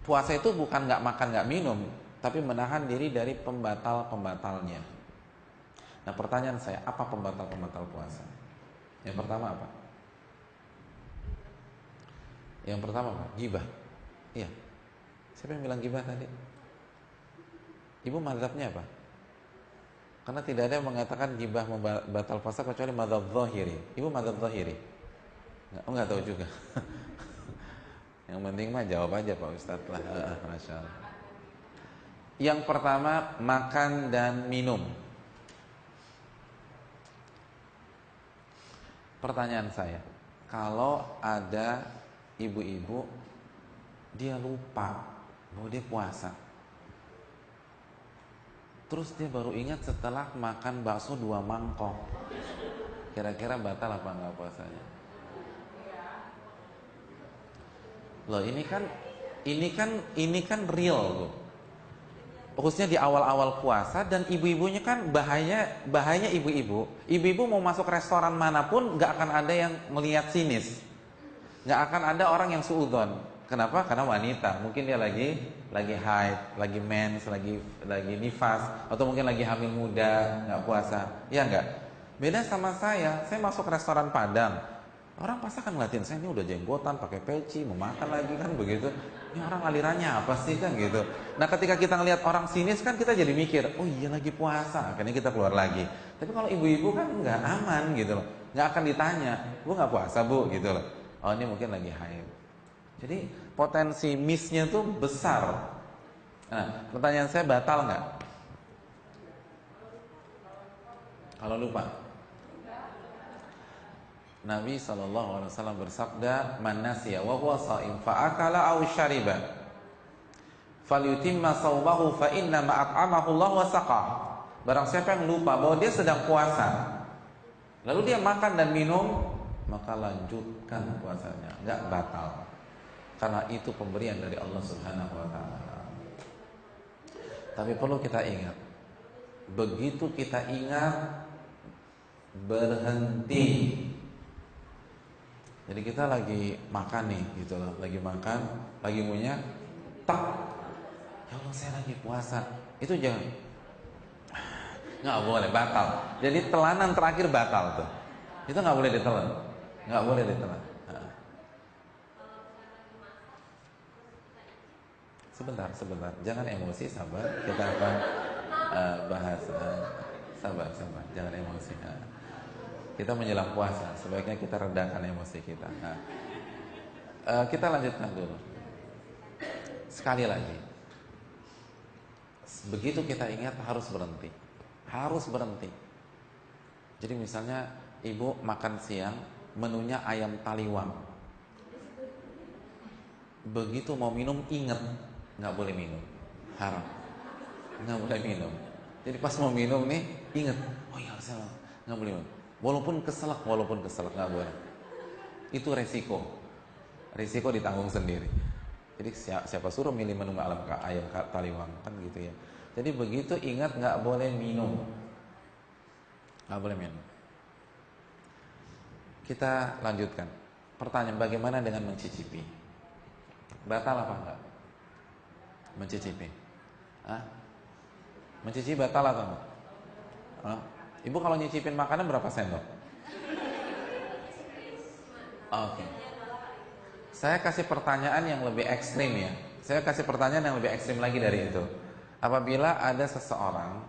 puasa itu bukan nggak makan nggak minum, tapi menahan diri dari pembatal-pembatalnya. Nah, pertanyaan saya, apa pembatal-pembatal puasa? Yang pertama apa? Yang pertama apa? Ghibah. Iya. Siapa yang bilang ghibah tadi? Ibu mazhabnya apa? Karena tidak ada yang mengatakan ghibah membatal puasa kecuali mazhab zahiri. Ibu mazhab zahiri? Enggak tahu juga. Yang penting mah jawab aja Pak Ustadz lah. Masya Allah. Yang pertama, makan dan minum. Pertanyaan saya, kalau ada ibu-ibu dia lupa bahwa dia puasa, terus dia baru ingat setelah makan bakso 2 mangkok, kira-kira batal apa enggak puasanya? Loh, ini kan real loh. Khususnya di awal-awal puasa, dan ibu-ibunya kan bahaya ibu-ibu mau masuk restoran manapun nggak akan ada yang melihat sinis, nggak akan ada orang yang suudzon. Kenapa? Karena wanita, mungkin dia lagi haid, lagi mens, lagi nifas, atau mungkin lagi hamil muda, nggak puasa, ya nggak. Beda sama saya masuk restoran Padang, orang pasti akan ngeliatin saya, ini udah jenggotan, pakai peci, mau makan lagi kan begitu. Ini orang alirannya apa sih kan gitu. Nah, ketika kita ngelihat orang sinis kan kita jadi mikir, oh iya lagi puasa, akhirnya kita keluar lagi. Tapi kalau ibu-ibu kan nggak aman gitu loh, nggak akan ditanya, bu nggak puasa bu gitu loh. Oh ini mungkin lagi haid. Jadi potensi missnya tuh besar. Nah, pertanyaan saya, batal nggak kalau lupa? Nabi SAW bersabda, "Man nasiya wa huwa sha'im fa akala aw syariba falyutimma shaumahu fa inna ma at'amahu Allah wa saqah." Barang siapa yang lupa bahwa dia sedang puasa, lalu dia makan dan minum, maka lanjutkan puasanya, enggak batal. Karena itu pemberian dari Allah Subhanahu wa taala. Tapi perlu kita ingat, begitu kita ingat, berhenti. Jadi kita lagi makan nih gitu loh, lagi makan, lagi ngunyah, tak, ya Allah saya lagi puasa. Itu jangan, nggak boleh, batal. Jadi telanan terakhir batal tuh. Itu nggak boleh ditelan, nggak boleh ditelan. Sebentar, jangan emosi, sabar. Kita akan bahas. Sabar, jangan emosi. Kita menjelang puasa, sebaiknya kita redahkan emosi kita. Kita lanjutkan dulu. Sekali lagi, begitu kita ingat harus berhenti. Jadi misalnya ibu makan siang, menunya ayam taliwang. Begitu mau minum ingat, nggak boleh minum, haram, nggak boleh minum. Jadi pas mau minum nih ingat, oh ya salah, nggak boleh minum. Walaupun keselak nggak boleh. Itu resiko ditanggung sendiri. Jadi siapa suruh milih menu ayam taliwang kan gitu ya. Jadi begitu ingat nggak boleh minum, Kita lanjutkan. Pertanyaan, bagaimana dengan mencicipi? Batal apa enggak? Mencicipi? Mencicipi batal atau enggak? Ibu kalau nyicipin makanan berapa sendok? Oke. Saya kasih pertanyaan yang lebih ekstrim ya. Saya kasih pertanyaan yang lebih ekstrim lagi dari itu. Apabila ada seseorang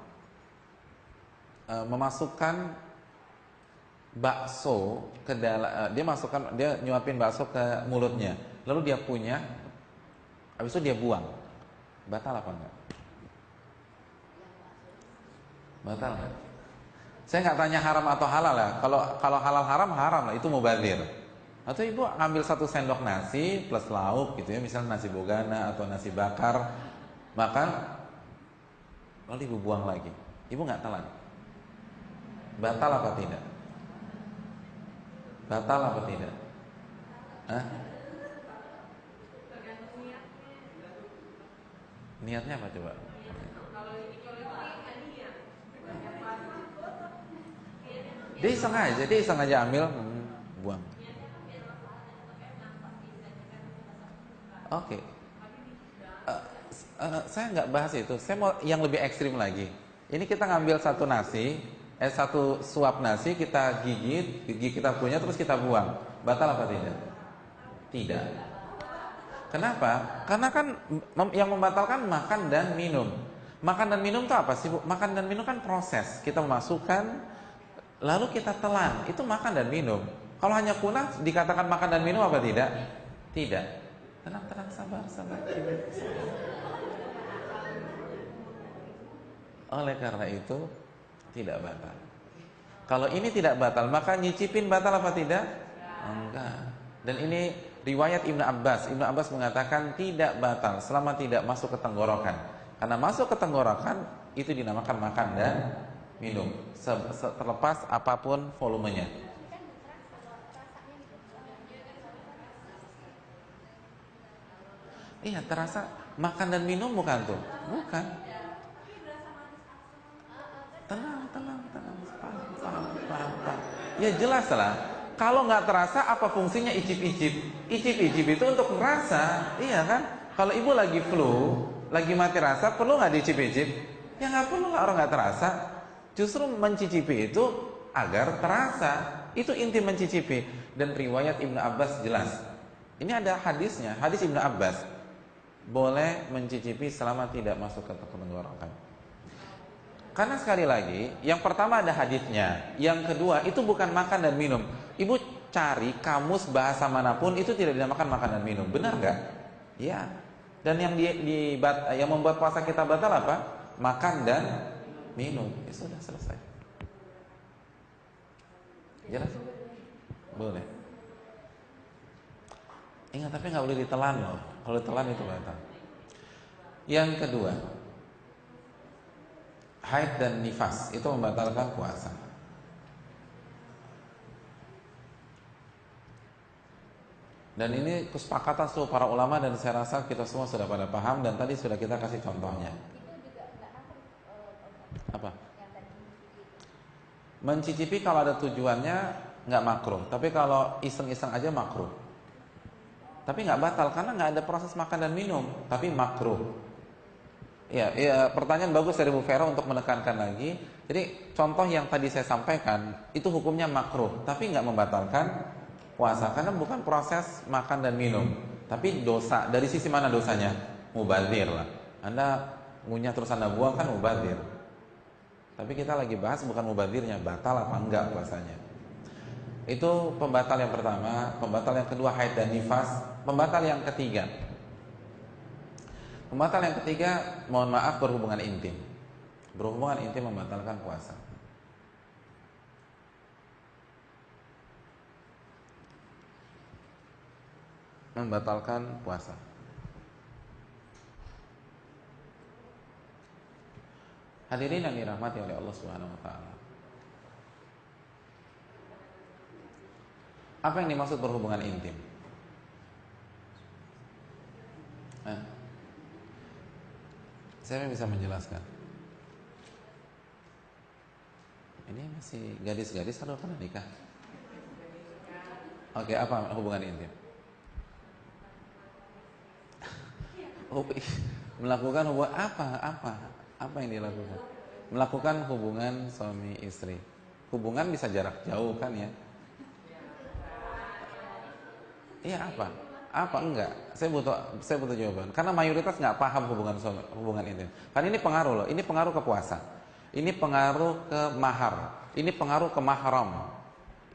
memasukkan bakso ke dalam, dia nyuapin bakso ke mulutnya, lalu dia punya, habis itu dia buang, batal apa enggak? Batal nggak? Saya nggak tanya haram atau halal ya. Kalau halal haram lah, itu mubazir. Atau ibu ambil 1 sendok nasi plus lauk gitu ya, misalnya nasi bogana atau nasi bakar, makan, lalu ibu buang lagi. Ibu nggak telan. Batal apa tidak? Batal apa tidak? Hah? Niatnya apa coba? Dia iseng aja ambil, buang. Oke. Saya nggak bahas itu. Saya mau yang lebih ekstrim lagi. Ini kita ngambil satu suap nasi, kita gigi kita punya, terus kita buang. Batal apa tidak? Tidak. Kenapa? Karena kan yang membatalkan makan dan minum. Makan dan minum itu apa sih, Bu? Makan dan minum kan proses. Kita memasukkan, lalu kita telan. Itu makan dan minum. Kalau hanya kunah dikatakan makan dan minum apa tidak? Tidak. Tenang, sabar. Oleh karena itu tidak batal. Kalau ini tidak batal, maka nyicipin batal apa tidak? Enggak. Dan ini riwayat Ibnu Abbas. Ibnu Abbas mengatakan tidak batal selama tidak masuk ke tenggorokan. Karena masuk ke tenggorokan itu dinamakan makan dan minum, terlepas apapun volumenya. Iya, terasa makan dan minum bukan tuh? Bukan. Tenang. Paham. Ya jelas lah. Kalau nggak terasa, apa fungsinya icip-icip? Icip-icip itu untuk merasa, iya kan? Kalau ibu lagi flu, lagi mati rasa, perlu nggak dicip-icip? Ya nggak perlu lah, orang nggak terasa. Justru mencicipi itu agar terasa. Itu inti mencicipi. Dan riwayat Ibnu Abbas jelas. Ini ada hadisnya, hadis Ibnu Abbas. Boleh mencicipi selama tidak masuk ke tenggorokan. Karena sekali lagi, yang pertama ada hadisnya, yang kedua itu bukan makan dan minum. Ibu cari kamus bahasa manapun itu tidak dinamakan makan dan minum, benar nggak? Ya. Dan yang yang membuat puasa kita batal apa? Makan dan minum. Ya sudah, selesai. Jelas? Boleh. Ingat, tapi nggak boleh ditelan loh. Kalau ditelan itu batal. Yang kedua, haid dan nifas itu membatalkan puasa. Dan ini kesepakatan seluruh para ulama, dan saya rasa kita semua sudah pada paham, dan tadi sudah kita kasih contohnya. Apa? Mencicipi kalau ada tujuannya nggak makruh, tapi kalau iseng-iseng aja makruh. Tapi nggak batal karena nggak ada proses makan dan minum, tapi makruh. Ya, pertanyaan bagus dari Bu Vera untuk menekankan lagi. Jadi contoh yang tadi saya sampaikan itu hukumnya makruh, tapi nggak membatalkan puasa karena bukan proses makan dan minum, tapi dosa. Dari sisi mana dosanya? Mubazir lah. Anda ngunyah terus Anda buang kan mubazir. Tapi kita lagi bahas bukan mubazirnya, batal apa enggak puasanya. Itu pembatal yang pertama. Pembatal yang kedua haid dan nifas. Pembatal yang ketiga, mohon maaf, berhubungan intim. Berhubungan intim membatalkan puasa. Membatalkan puasa. Hadirin yang dirahmati oleh Allah Subhanahu wa taala. Apa yang dimaksud berhubungan intim? Saya bisa menjelaskan. Ini masih gadis-gadis atau pernah nikah? Oke, apa hubungan intim? Melakukan hubungan apa yang dilakukan? Melakukan hubungan suami istri. Hubungan bisa jarak jauh kan ya? Iya, apa? Apa enggak? Saya butuh jawaban. Karena mayoritas nggak paham hubungan intim. Kan ini pengaruh loh. Ini pengaruh ke puasa. ini pengaruh ke mahar, ini pengaruh ke mahram,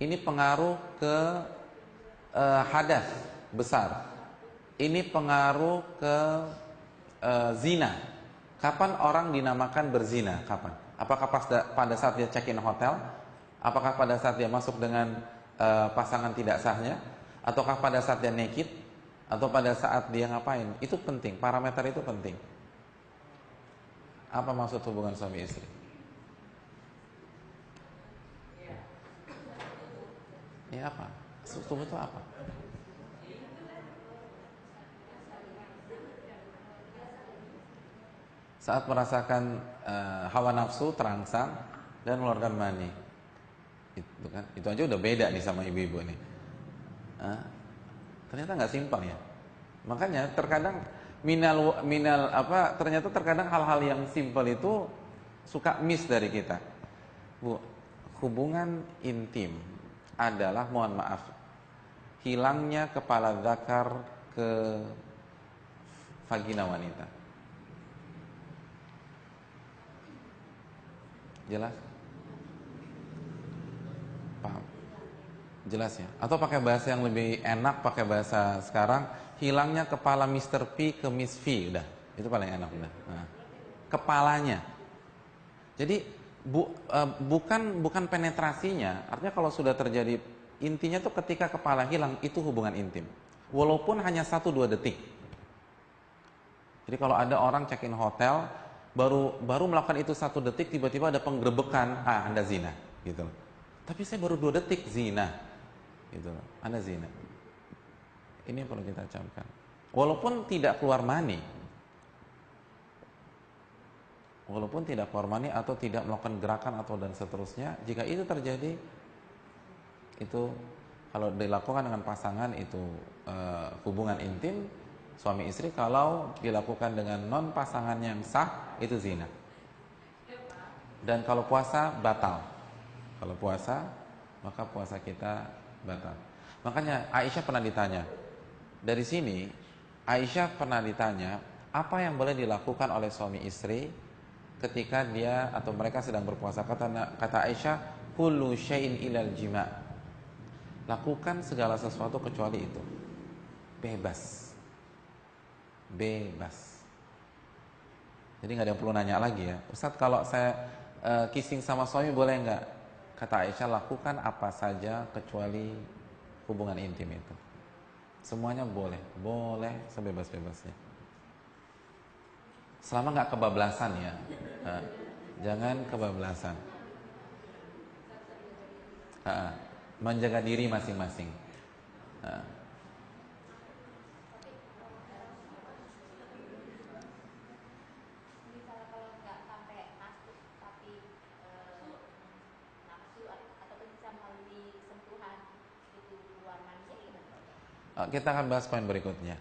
ini pengaruh ke hadas besar, ini pengaruh ke zina. Kapan orang dinamakan berzina? Kapan? Apakah pada saat dia check-in hotel? Apakah pada saat dia masuk dengan pasangan tidak sahnya? Ataukah pada saat dia naked? Atau pada saat dia ngapain? Itu penting, parameter itu penting. Apa maksud hubungan suami istri? Ya apa? Struktur itu apa? Saat merasakan hawa nafsu terangsang dan mengeluarkan mani, itu kan, itu aja udah beda nih sama ibu-ibu nih. Ternyata nggak simpel ya. Makanya terkadang ternyata terkadang hal-hal yang simpel itu suka miss dari kita. Bu, hubungan intim adalah, mohon maaf, hilangnya kepala zakar ke vagina wanita. Jelas? Paham? Jelas ya? Atau pakai bahasa yang lebih enak, pakai bahasa sekarang, hilangnya kepala Mr. P ke Miss V, udah. Itu paling enak udah. Nah, kepalanya. Jadi bukan penetrasinya. Artinya kalau sudah terjadi, intinya tuh ketika kepala hilang, itu hubungan intim. Walaupun hanya 1-2 detik. Jadi kalau ada orang check-in hotel, baru melakukan itu 1 detik, tiba-tiba ada penggerebekan, Anda zina, gitu loh. Tapi saya baru 2 detik zina, gitu loh. Anda zina. Ini yang perlu kita camkan. Walaupun tidak keluar mani, atau tidak melakukan gerakan atau dan seterusnya, jika itu terjadi, itu kalau dilakukan dengan pasangan itu hubungan intim suami istri. Kalau dilakukan dengan non pasangan yang sah, itu zina. Dan kalau puasa batal. Kalau puasa, maka puasa kita batal. Makanya Aisyah pernah ditanya. Dari sini Aisyah pernah ditanya, apa yang boleh dilakukan oleh suami istri ketika dia atau mereka sedang berpuasa? Kata Aisyah, kullu syai'in ilal jima'. Lakukan segala sesuatu kecuali itu. Bebas. Jadi nggak ada yang perlu nanya lagi ya, Ustadz, kalau saya kissing sama suami boleh nggak? Kata Aisyah, lakukan apa saja kecuali hubungan intim itu. Semuanya boleh sebebas-bebasnya. Selama nggak kebablasan ya, jangan kebablasan. Menjaga diri masing-masing. Kita akan bahas poin berikutnya.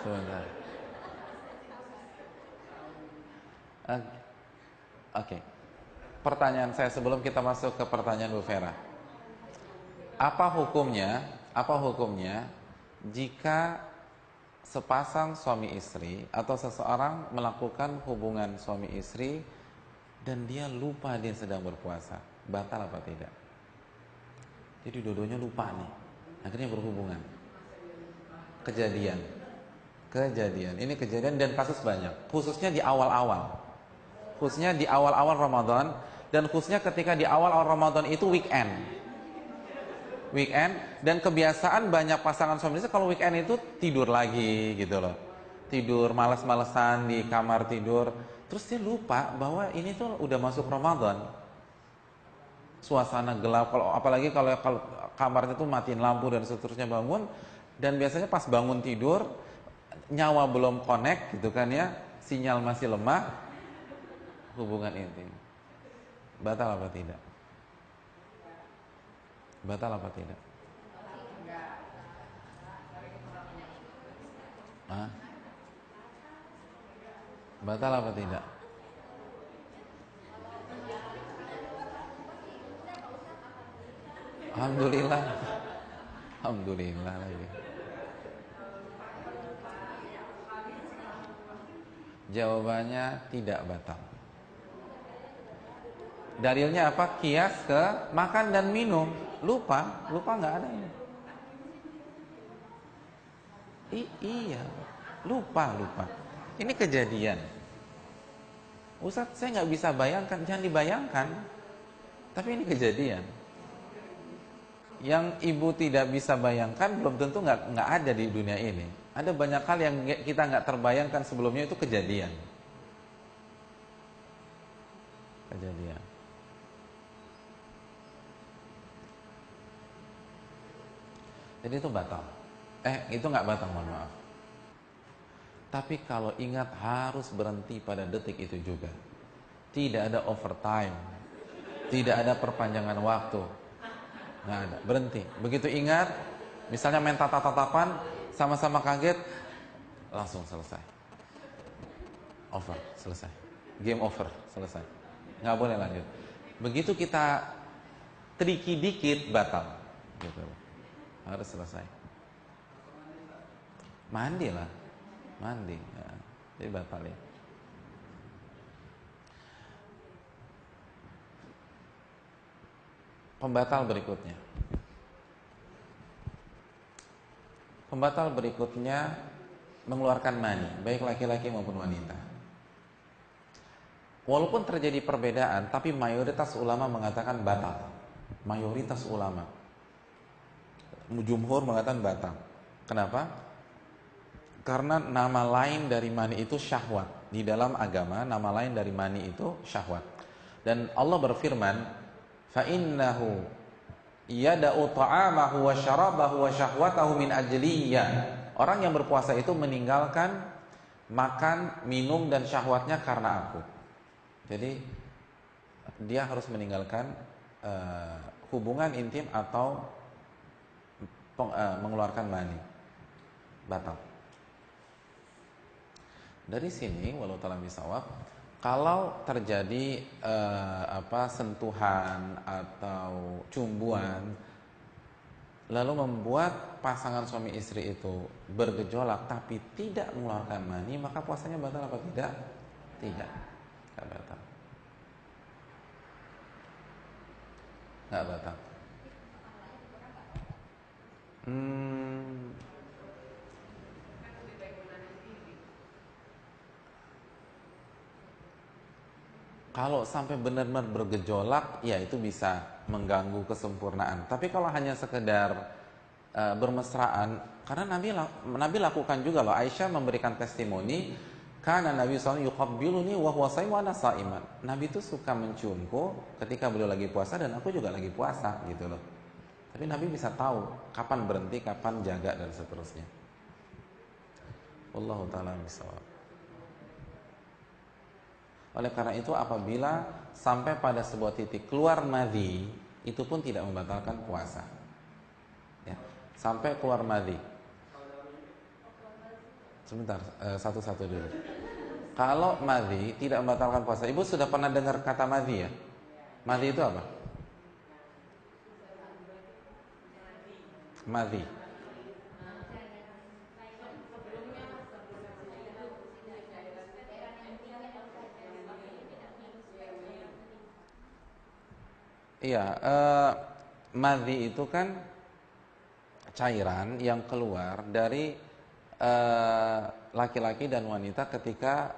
Sebentar. Oke. Pertanyaan saya sebelum kita masuk ke pertanyaan Bu Vera. Apa hukumnya jika sepasang suami istri atau seseorang melakukan hubungan suami istri dan dia lupa dia sedang berpuasa? Batal apa tidak? Jadi dua-duanya lupa nih, akhirnya berhubungan. Kejadian. Ini kejadian dan kasus banyak, khususnya di awal-awal Ramadan, dan khususnya ketika di awal-awal Ramadan itu weekend, dan kebiasaan banyak pasangan suami istri kalau weekend itu tidur lagi gitu loh, tidur malas-malesan di kamar tidur, terus dia lupa bahwa ini tuh udah masuk Ramadan. Suasana gelap, apalagi kalau kamarnya tuh matiin lampu dan seterusnya, bangun, dan biasanya pas bangun tidur nyawa belum connect gitu kan ya, sinyal masih lemah, hubungan intim. Batal apa tidak? Batal apa tidak? Batal apa tidak? Alhamdulillah lagi. Jawabannya tidak batal. Dalilnya apa? Kias ke makan dan minum. Lupa nggak ada ini. Iya, lupa. Ini kejadian. Ustadz, saya nggak bisa bayangkan, jangan dibayangkan. Tapi ini kejadian. Yang ibu tidak bisa bayangkan belum tentu nggak ada di dunia ini. Ada banyak hal yang kita nggak terbayangkan sebelumnya, itu kejadian. Jadi itu batal. Itu nggak batal, mohon maaf. Tapi kalau ingat harus berhenti pada detik itu juga. Tidak ada overtime, tidak ada perpanjangan waktu, nggak ada. Berhenti. Begitu ingat, misalnya main tatap-tatapan, sama-sama kaget, langsung selesai. Over, selesai. Game over, selesai. Nggak boleh lanjut. Begitu kita tricky dikit, batal. Gitu. Harus selesai. Mandi ya. Jadi batal ya. Pembatal berikutnya mengeluarkan mani, baik laki-laki maupun wanita. Walaupun terjadi perbedaan, tapi mayoritas ulama mengatakan batal. Mayoritas ulama, jumhur mengatakan batal. Kenapa? Karena nama lain dari mani itu syahwat. Di dalam agama, nama lain dari mani itu syahwat. Dan Allah berfirman, فَإِنَّهُ يَدَعُ طَعَامَهُ وَشَرَابَهُ وَشَهْوَتَهُ مِنْ أَجْلِيَّ. Orang yang berpuasa itu meninggalkan makan, minum, dan syahwatnya karena aku. Jadi dia harus meninggalkan hubungan intim atau mengeluarkan mani. Batal. Dari sini, walau ta'ala bisawab, kalau terjadi sentuhan atau cumbuan, lalu membuat pasangan suami istri itu bergejolak tapi tidak mengeluarkan mani, maka puasanya batal apa tidak? Tidak, nggak batal. Nggak batal. Kalau sampai benar-benar bergejolak, ya itu bisa mengganggu kesempurnaan. Tapi kalau hanya sekedar bermesraan, karena Nabi lakukan juga loh. Aisyah memberikan testimoni, karena Nabi SAW yuqabbiluni wa huwa shaimun wa ana shaiman. Nabi itu suka menciumku ketika beliau lagi puasa dan aku juga lagi puasa, gitu loh. Tapi Nabi bisa tahu kapan berhenti, kapan jaga, dan seterusnya. Wallahu ta'ala bishawab. Oleh karena itu, apabila sampai pada sebuah titik keluar madhi, itu pun tidak membatalkan puasa. Ya, sampai keluar madhi. Sebentar, satu-satu dulu. Kalau madhi tidak membatalkan puasa, ibu sudah pernah dengar kata madhi ya? Madhi itu apa? Madhi. Iya, madhi itu kan cairan yang keluar dari laki-laki dan wanita ketika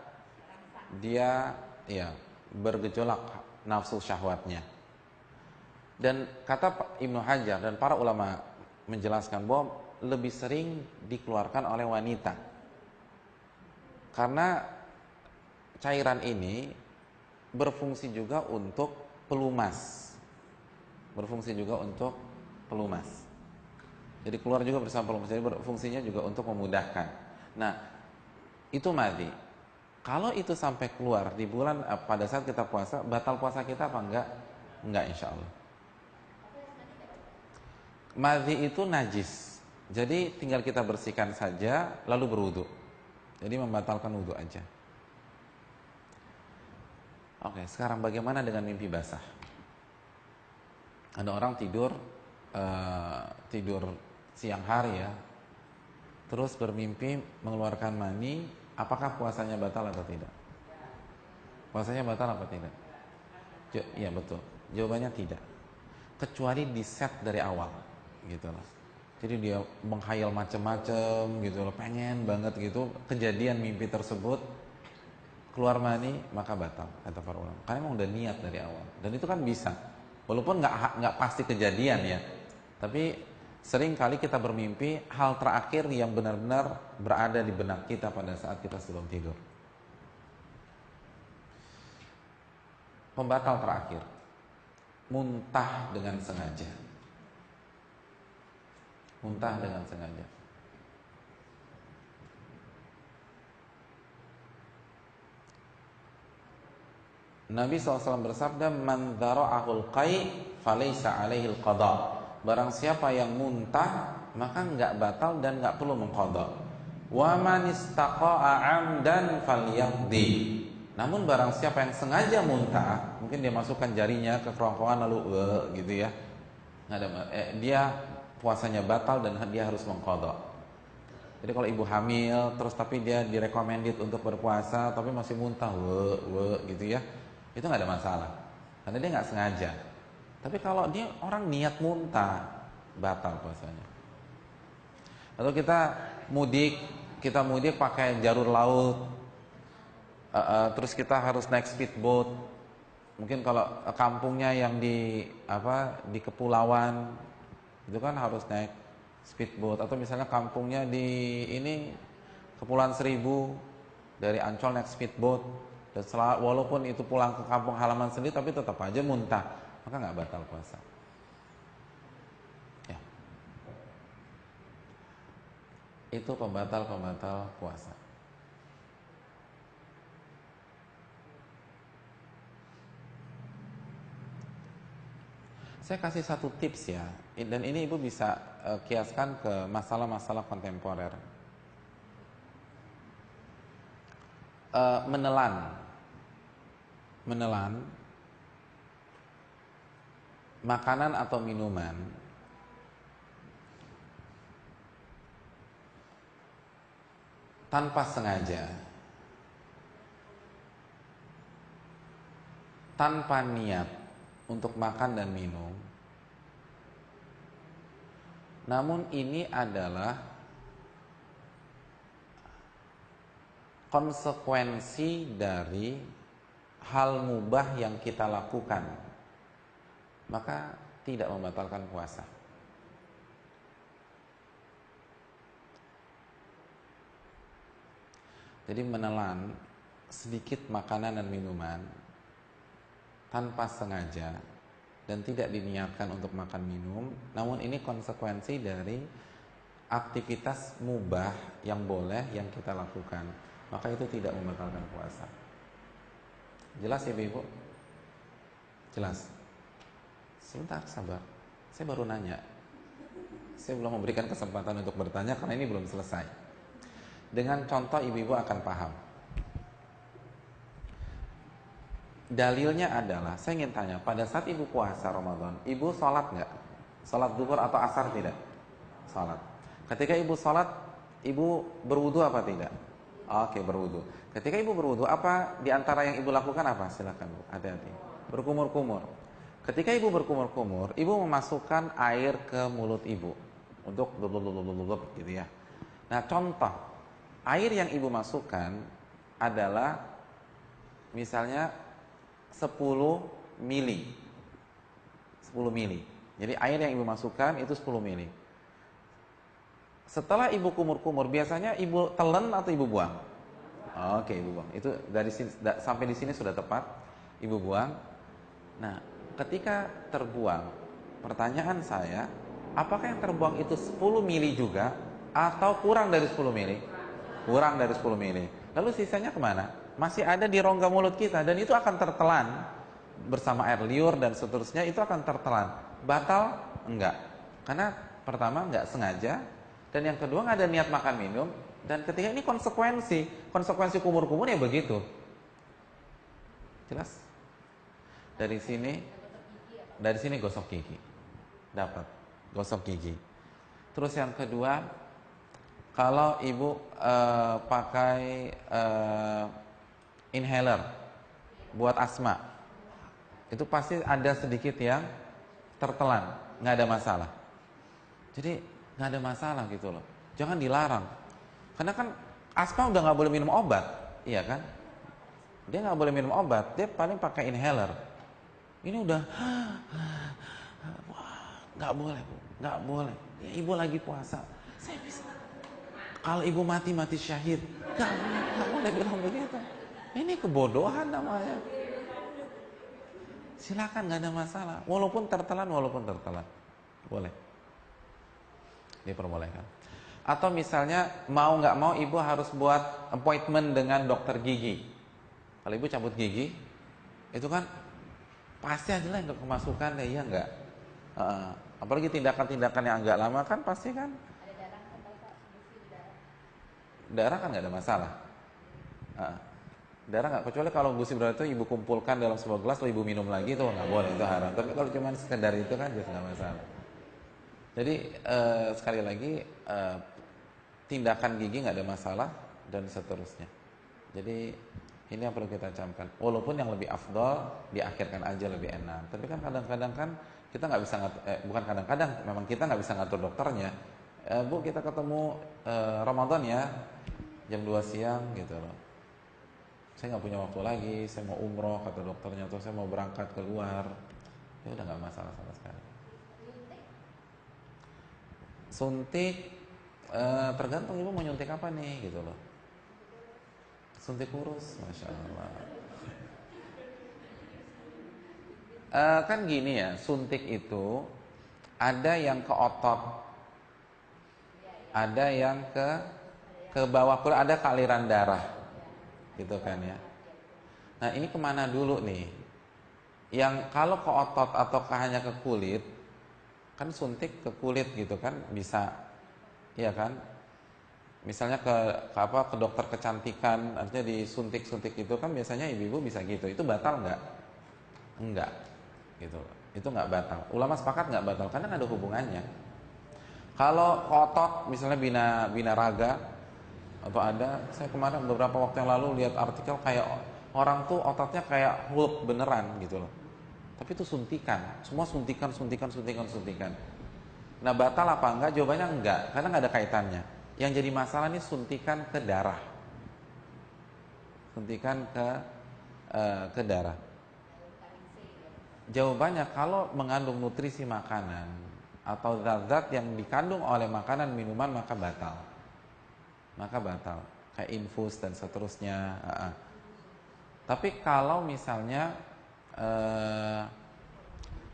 dia bergejolak nafsu syahwatnya. Dan kata Ibnu Hajar dan para ulama menjelaskan bahwa lebih sering dikeluarkan oleh wanita. Karena cairan ini berfungsi juga untuk pelumas. Jadi keluar juga bersama pelumas. Jadi fungsinya juga untuk memudahkan. Nah, itu madhi. Kalau itu sampai keluar di bulan pada saat kita puasa, batal puasa kita apa enggak? Enggak, insya Allah. Madhi itu najis. Jadi tinggal kita bersihkan saja lalu berwudu. Jadi membatalkan wudu aja. Oke, sekarang bagaimana dengan mimpi basah? Ada orang tidur siang hari ya, terus bermimpi mengeluarkan mani, apakah puasanya batal atau tidak? Puasanya batal apa tidak? Iya betul. Jawabannya tidak. Kecuali di set dari awal, gitu loh. Jadi dia menghayal macam-macam, gitu loh. Pengen banget gitu. Kejadian mimpi tersebut keluar mani maka batal, kata para ulama. Karena emang udah niat dari awal. Dan itu kan bisa. Walaupun nggak pasti kejadian ya. Tapi sering kali kita bermimpi hal terakhir yang benar-benar berada di benak kita pada saat kita sebelum tidur. Pembatal terakhir, muntah dengan sengaja. Muntah dengan sengaja. Nabi SAW bersabda, "Man dzara'ahul qai' falaysa 'alaihil qada." Barang siapa yang muntah, maka enggak batal dan enggak perlu mengqadha. Wa man istaqa'a 'amdan falyaqdi. Namun barang siapa yang sengaja muntah, mungkin dia masukkan jarinya ke kerongkongan lalu gitu ya. Enggak ada dia puasanya batal dan dia harus mengqadha. Jadi kalau ibu hamil terus tapi dia direkomended untuk berpuasa tapi masih muntah gitu ya. Itu nggak ada masalah karena dia nggak sengaja. Tapi kalau dia orang niat muntah, batal puasanya. Atau kita mudik pakai jalur laut, terus kita harus naik speedboat. Mungkin kalau kampungnya yang di kepulauan, itu kan harus naik speedboat. Atau misalnya kampungnya di Kepulauan Seribu, dari Ancol naik speedboat. Dan walaupun itu pulang ke kampung halaman sendiri, tapi tetap aja muntah, maka nggak batal puasa. Ya. Itu pembatal puasa. Saya kasih satu tips ya, dan ini ibu bisa kiaskan ke masalah-masalah kontemporer. Menelan makanan atau minuman tanpa sengaja, tanpa niat untuk makan dan minum, namun ini adalah konsekuensi dari hal mubah yang kita lakukan, maka tidak membatalkan puasa. Jadi menelan sedikit makanan dan minuman tanpa sengaja dan tidak diniatkan untuk makan minum, namun ini konsekuensi dari aktivitas mubah yang boleh yang kita lakukan, maka itu tidak membatalkan puasa. Jelas ya Ibu? Jelas? Sebentar, sabar. Saya baru nanya. Saya belum memberikan kesempatan untuk bertanya karena ini belum selesai. Dengan contoh ibu-ibu akan paham. Dalilnya adalah, saya ingin tanya, pada saat ibu puasa Ramadan, ibu sholat nggak? Sholat duhur atau asar tidak? Sholat. Ketika ibu sholat, ibu berwudu apa tidak? Oke, berwudu. Ketika ibu berwudu, apa di antara yang ibu lakukan apa? Silakan Bu, hati-hati. Berkumur-kumur. Ketika ibu berkumur-kumur, ibu memasukkan air ke mulut ibu untuk gitu ya. Nah, contoh air yang ibu masukkan adalah misalnya 10 mili. 10 mili. Jadi air yang ibu masukkan itu 10 mili. Setelah ibu kumur-kumur, biasanya ibu telan atau ibu buang? Oke, ibu buang. Itu dari sini sampai di sini sudah tepat. Ibu buang. Nah, ketika terbuang, pertanyaan saya, apakah yang terbuang itu 10 mili juga atau kurang dari 10 mili? Kurang dari 10 mili. Lalu sisanya kemana? Masih ada di rongga mulut kita dan itu akan tertelan bersama air liur dan seterusnya, itu akan tertelan. Batal? Enggak. Karena pertama enggak sengaja, dan yang kedua nggak ada niat makan minum, dan ketiga ini konsekuensi kumur-kumur ya begitu. Jelas? Dari sini gosok gigi, dapat gosok gigi. Terus yang kedua, kalau ibu pakai inhaler buat asma, itu pasti ada sedikit yang tertelan, nggak ada masalah. Jadi nggak ada masalah gitu loh. Jangan dilarang. Karena kan asma udah nggak boleh minum obat, iya kan? Dia nggak boleh minum obat, dia paling pakai inhaler. Ini udah nggak boleh, Bu, nggak boleh. Ya, ibu lagi puasa. Saya bisa. Kalau ibu mati syahid, nggak boleh bilang begitu. Ini kebodohan namanya. Silakan, nggak ada masalah. Walaupun tertelan, boleh. Diperbolehkan. Atau misalnya mau nggak mau ibu harus buat appointment dengan dokter gigi. Kalau ibu cabut gigi, itu kan pasti aja lah yang kemasukan, ya iya nggak? Apalagi tindakan-tindakan yang agak lama kan pasti kan. Darah kan nggak ada masalah. Darah nggak, kecuali kalau gusi berdarah itu ibu kumpulkan dalam sebuah gelas lalu ibu minum lagi, itu nggak boleh, itu haram. Tapi kalau cuma sekedar itu kan jelas nggak masalah. Jadi sekali lagi tindakan gigi nggak ada masalah dan seterusnya. Jadi ini yang perlu kita camkan. Walaupun yang lebih afdol diakhirkan aja lebih enak. Tapi kan kadang-kadang kan kita nggak bisa bukan kadang-kadang, memang kita nggak bisa ngatur dokternya. Bu, kita ketemu Ramadan ya jam 2 siang gitu loh. Saya nggak punya waktu lagi, saya mau umroh kata dokternya, atau saya mau berangkat keluar. Ya udah nggak masalah sama sekali. Suntik tergantung ibu mau nyuntik apa nih gitu loh. Suntik kurus, masya Allah. Kan gini ya, suntik itu ada yang ke otot, ada yang ke bawah kulit, ada ke aliran darah, gitu kan ya. Nah ini kemana dulu nih? Yang kalau ke otot atau hanya ke kulit, kan suntik ke kulit gitu kan bisa, iya kan? Misalnya ke dokter kecantikan, artinya disuntik-suntik itu kan biasanya ibu-ibu bisa gitu. Itu batal nggak? Enggak, gitu. Itu nggak batal. Ulama sepakat nggak batal karena nggak ada hubungannya. Kalau otot, misalnya bina raga atau ada, saya kemarin beberapa waktu yang lalu lihat artikel kayak orang tuh ototnya kayak Hulk beneran gitu loh. Tapi itu suntikan, semua suntikan. Nah batal apa enggak? Jawabannya enggak, karena nggak ada kaitannya. Yang jadi masalah ini suntikan ke darah, suntikan ke darah. Jawabannya kalau mengandung nutrisi makanan atau zat-zat yang dikandung oleh makanan minuman maka batal, kayak infus dan seterusnya. Tapi kalau misalnya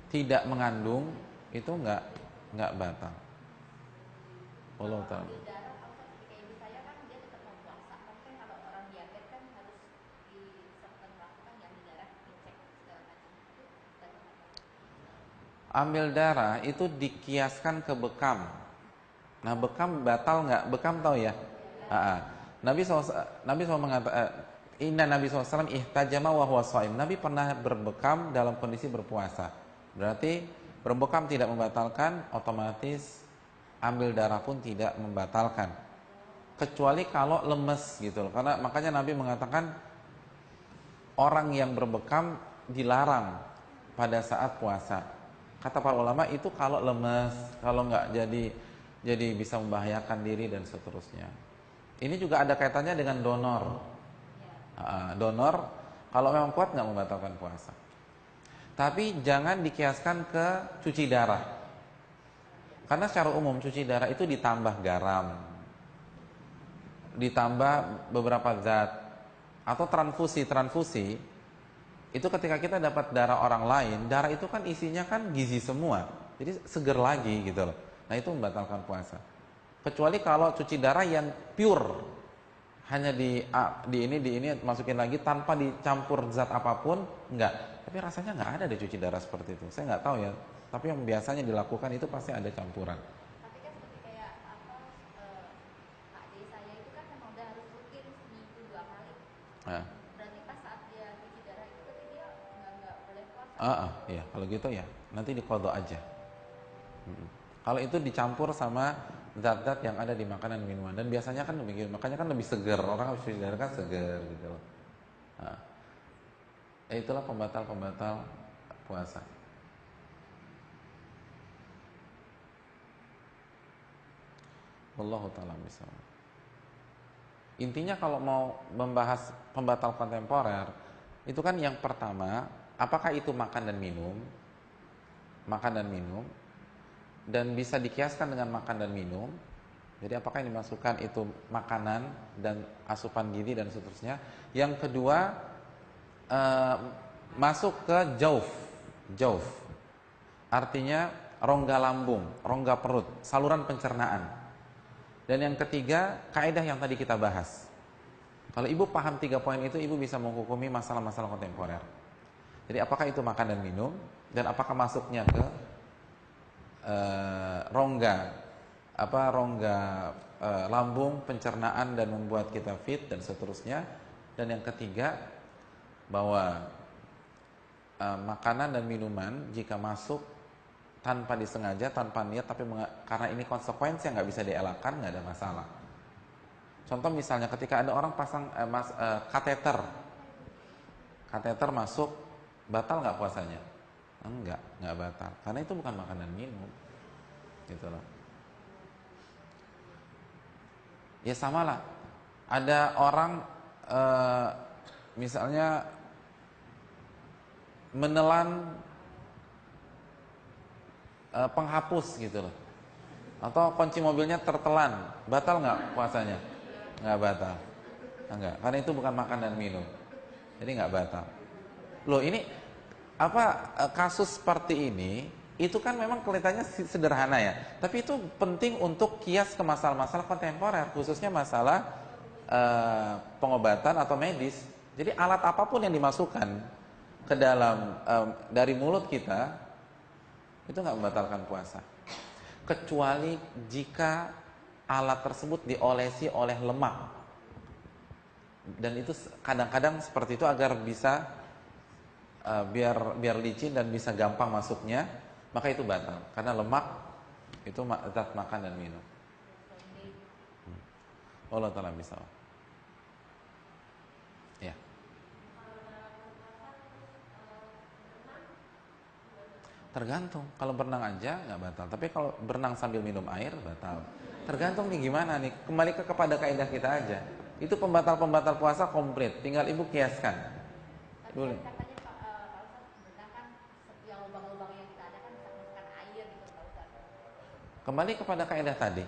tidak mengandung itu nggak batal. Allah taala. Ambil darah itu dikiaskan ke bekam. Nah bekam batal nggak? Bekam tahu ya? Nabi SAW mengatakan, Inna Nabi SAW ihtajama wa huwa shaim. Nabi pernah berbekam dalam kondisi berpuasa. Berarti berbekam tidak membatalkan, otomatis ambil darah pun tidak membatalkan. Kecuali kalau lemes gitu loh. Karena makanya Nabi mengatakan orang yang berbekam dilarang pada saat puasa. Kata para ulama itu kalau lemes, kalau nggak jadi bisa membahayakan diri dan seterusnya. Ini juga ada kaitannya dengan donor. Donor kalau memang kuat nggak membatalkan puasa. Tapi jangan dikiaskan ke cuci darah. Karena secara umum cuci darah itu ditambah garam, ditambah beberapa zat, atau transfusi. Itu ketika kita dapat darah orang lain, darah itu kan isinya kan gizi semua, jadi seger lagi gitu loh. Nah itu membatalkan puasa. Kecuali kalau cuci darah yang pure, hanya di ini masukin lagi tanpa dicampur zat apapun, enggak. Tapi rasanya nggak ada deh cuci darah seperti itu. Saya nggak tahu ya. Tapi yang biasanya dilakukan itu pasti ada campuran. Tapi kan seperti kayak Pak D saya itu kan memang udah harus rutin seminggu 2 kali. Berarti pas saat dia cuci darah itu tapi dia nggak boleh puasa. Iya, kalau gitu ya nanti diqadha aja. Kalau itu dicampur sama zat-zat yang ada di makanan minuman, dan biasanya kan begitu, makanya kan lebih seger, orang habis cuci darah kan seger gitu loh. Itulah pembatal puasa. Wallahu ta'ala bishawab. Intinya kalau mau membahas pembatal kontemporer, itu kan yang pertama, apakah itu makan dan minum? Makan dan minum. Dan bisa dikiaskan dengan makan dan minum. Jadi apakah yang dimasukkan itu makanan dan asupan gizi dan seterusnya. Yang kedua, masuk ke jauf. Artinya rongga lambung, rongga perut, saluran pencernaan. Dan yang ketiga, kaidah yang tadi kita bahas. Kalau ibu paham 3 poin itu, ibu bisa menghukumi masalah-masalah kontemporer. Jadi apakah itu makan dan minum, dan apakah masuknya ke rongga lambung, pencernaan dan membuat kita fit dan seterusnya. Dan yang ketiga, bahwa makanan dan minuman jika masuk tanpa disengaja, tanpa niat, tapi karena ini konsekuensi yang nggak bisa dielakkan, nggak ada masalah. Contoh misalnya ketika ada orang pasang kateter masuk, batal nggak puasanya? Nggak batal, karena itu bukan makan dan minum, gitu loh. Ya samalah, ada orang misalnya menelan penghapus gitu loh, atau kunci mobilnya tertelan, batal nggak puasanya? Nggak batal, enggak, karena itu bukan makan dan minum, jadi nggak batal. Loh ini kasus seperti ini itu kan memang kelihatannya sederhana ya, tapi itu penting untuk kias ke masalah-masalah kontemporer, khususnya masalah pengobatan atau medis. Jadi alat apapun yang dimasukkan ke dalam dari mulut kita itu nggak membatalkan puasa, kecuali jika alat tersebut diolesi oleh lemak, dan itu kadang-kadang seperti itu agar bisa biar licin dan bisa gampang masuknya, maka itu batal karena lemak itu zat makan dan minum. Allah ta'ala bisa. Ya. Tergantung, kalau berenang aja nggak batal, tapi kalau berenang sambil minum air batal. Tergantung nih gimana nih, kembali kepada kaidah kita aja. Itu pembatal puasa komplit, tinggal ibu kiaskan. Boleh. Kembali kepada kaidah tadi.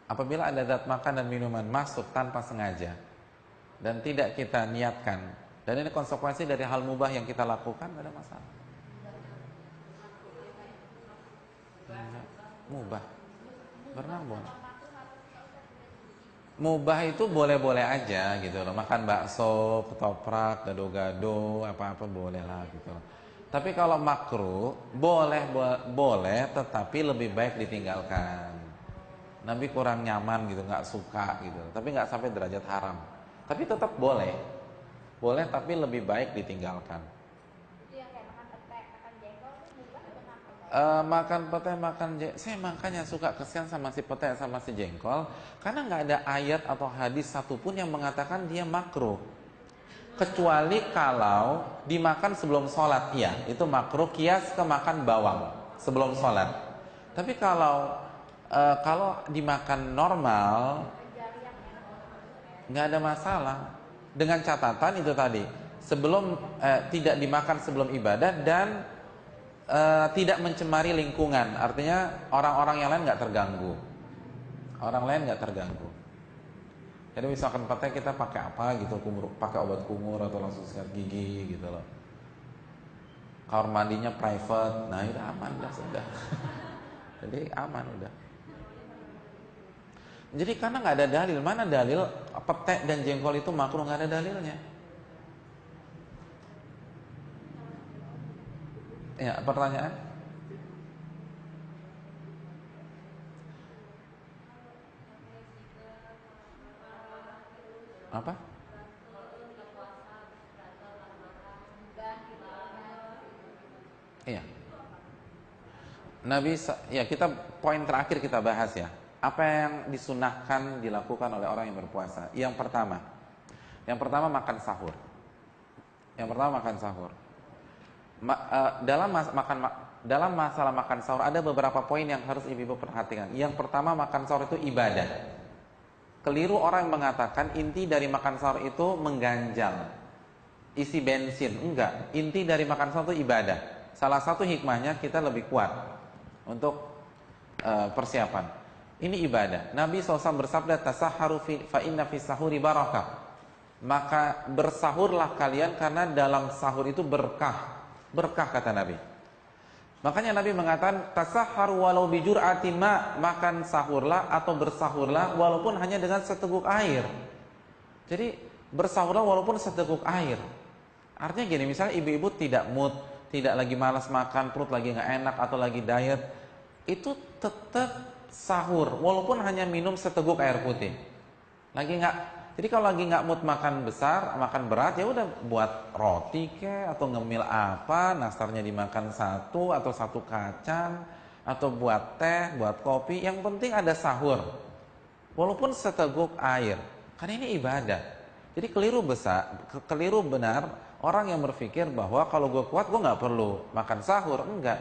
Apabila ada zat makan dan minuman masuk tanpa sengaja dan tidak kita niatkan, dan ini konsekuensi dari hal mubah yang kita lakukan, nggak ada masalah. Mubah, berenang boleh. Mubah itu boleh-boleh aja gitu loh. Makan bakso, ketoprak, gado-gado, apa-apa boleh lah gitu loh. Tapi kalau makruh boleh, tetapi lebih baik ditinggalkan. Nabi kurang nyaman gitu, nggak suka gitu. Tapi nggak sampai derajat haram. Tapi tetap boleh, tapi lebih baik ditinggalkan. Makan pete, saya makanya suka kesian sama si pete sama si jengkol, karena nggak ada ayat atau hadis satupun yang mengatakan dia makruh, kecuali kalau dimakan sebelum sholat, ya itu makruh, kias ke makan bawang sebelum sholat. Tapi kalau dimakan normal nggak ada masalah, dengan catatan itu tadi, tidak dimakan sebelum ibadah dan tidak mencemari lingkungan, artinya orang-orang yang lain nggak terganggu. Jadi misalkan pete kita pakai apa gitu, pakai obat kumur atau langsung sikat gigi gitu loh. Kamar mandinya private, nah itu aman dah sudah. Jadi aman udah. Jadi karena nggak ada dalil, mana dalil pete dan jengkol itu makruh, nggak ada dalilnya. Ya, pertanyaan? Apa? Iya. Kita poin terakhir kita bahas ya. Apa yang disunahkan dilakukan oleh orang yang berpuasa? Yang pertama makan sahur. dalam masalah makan sahur ada beberapa poin yang harus ibu-ibu perhatikan. Yang pertama, makan sahur itu ibadah. Keliru orang yang mengatakan inti dari makan sahur itu mengganjal, isi bensin. Enggak, inti dari makan sahur itu ibadah. Salah satu hikmahnya kita lebih kuat untuk persiapan. Ini ibadah. Nabi SAW bersabda, "Tasahharu fa inna fis sahuri barakah." Maka bersahurlah kalian karena dalam sahur itu berkah. Berkah kata Nabi. Makanya Nabi mengatakan, "Tasahharu walau bi jur'ati ma." Makan sahurlah atau bersahurlah walaupun hanya dengan seteguk air. Jadi bersahurlah walaupun seteguk air. Artinya gini, misalnya ibu-ibu tidak mood, tidak lagi malas makan, perut lagi nggak enak atau lagi diet, itu tetap sahur walaupun hanya minum seteguk air putih. Jadi kalau lagi nggak mood makan besar, makan berat, ya udah buat roti atau ngemil apa, nastarnya dimakan satu atau satu kacang, atau buat teh, buat kopi. Yang penting ada sahur, walaupun seteguk air. Karena ini ibadah. Jadi keliru benar orang yang berpikir bahwa kalau gue kuat gue nggak perlu makan sahur. Enggak.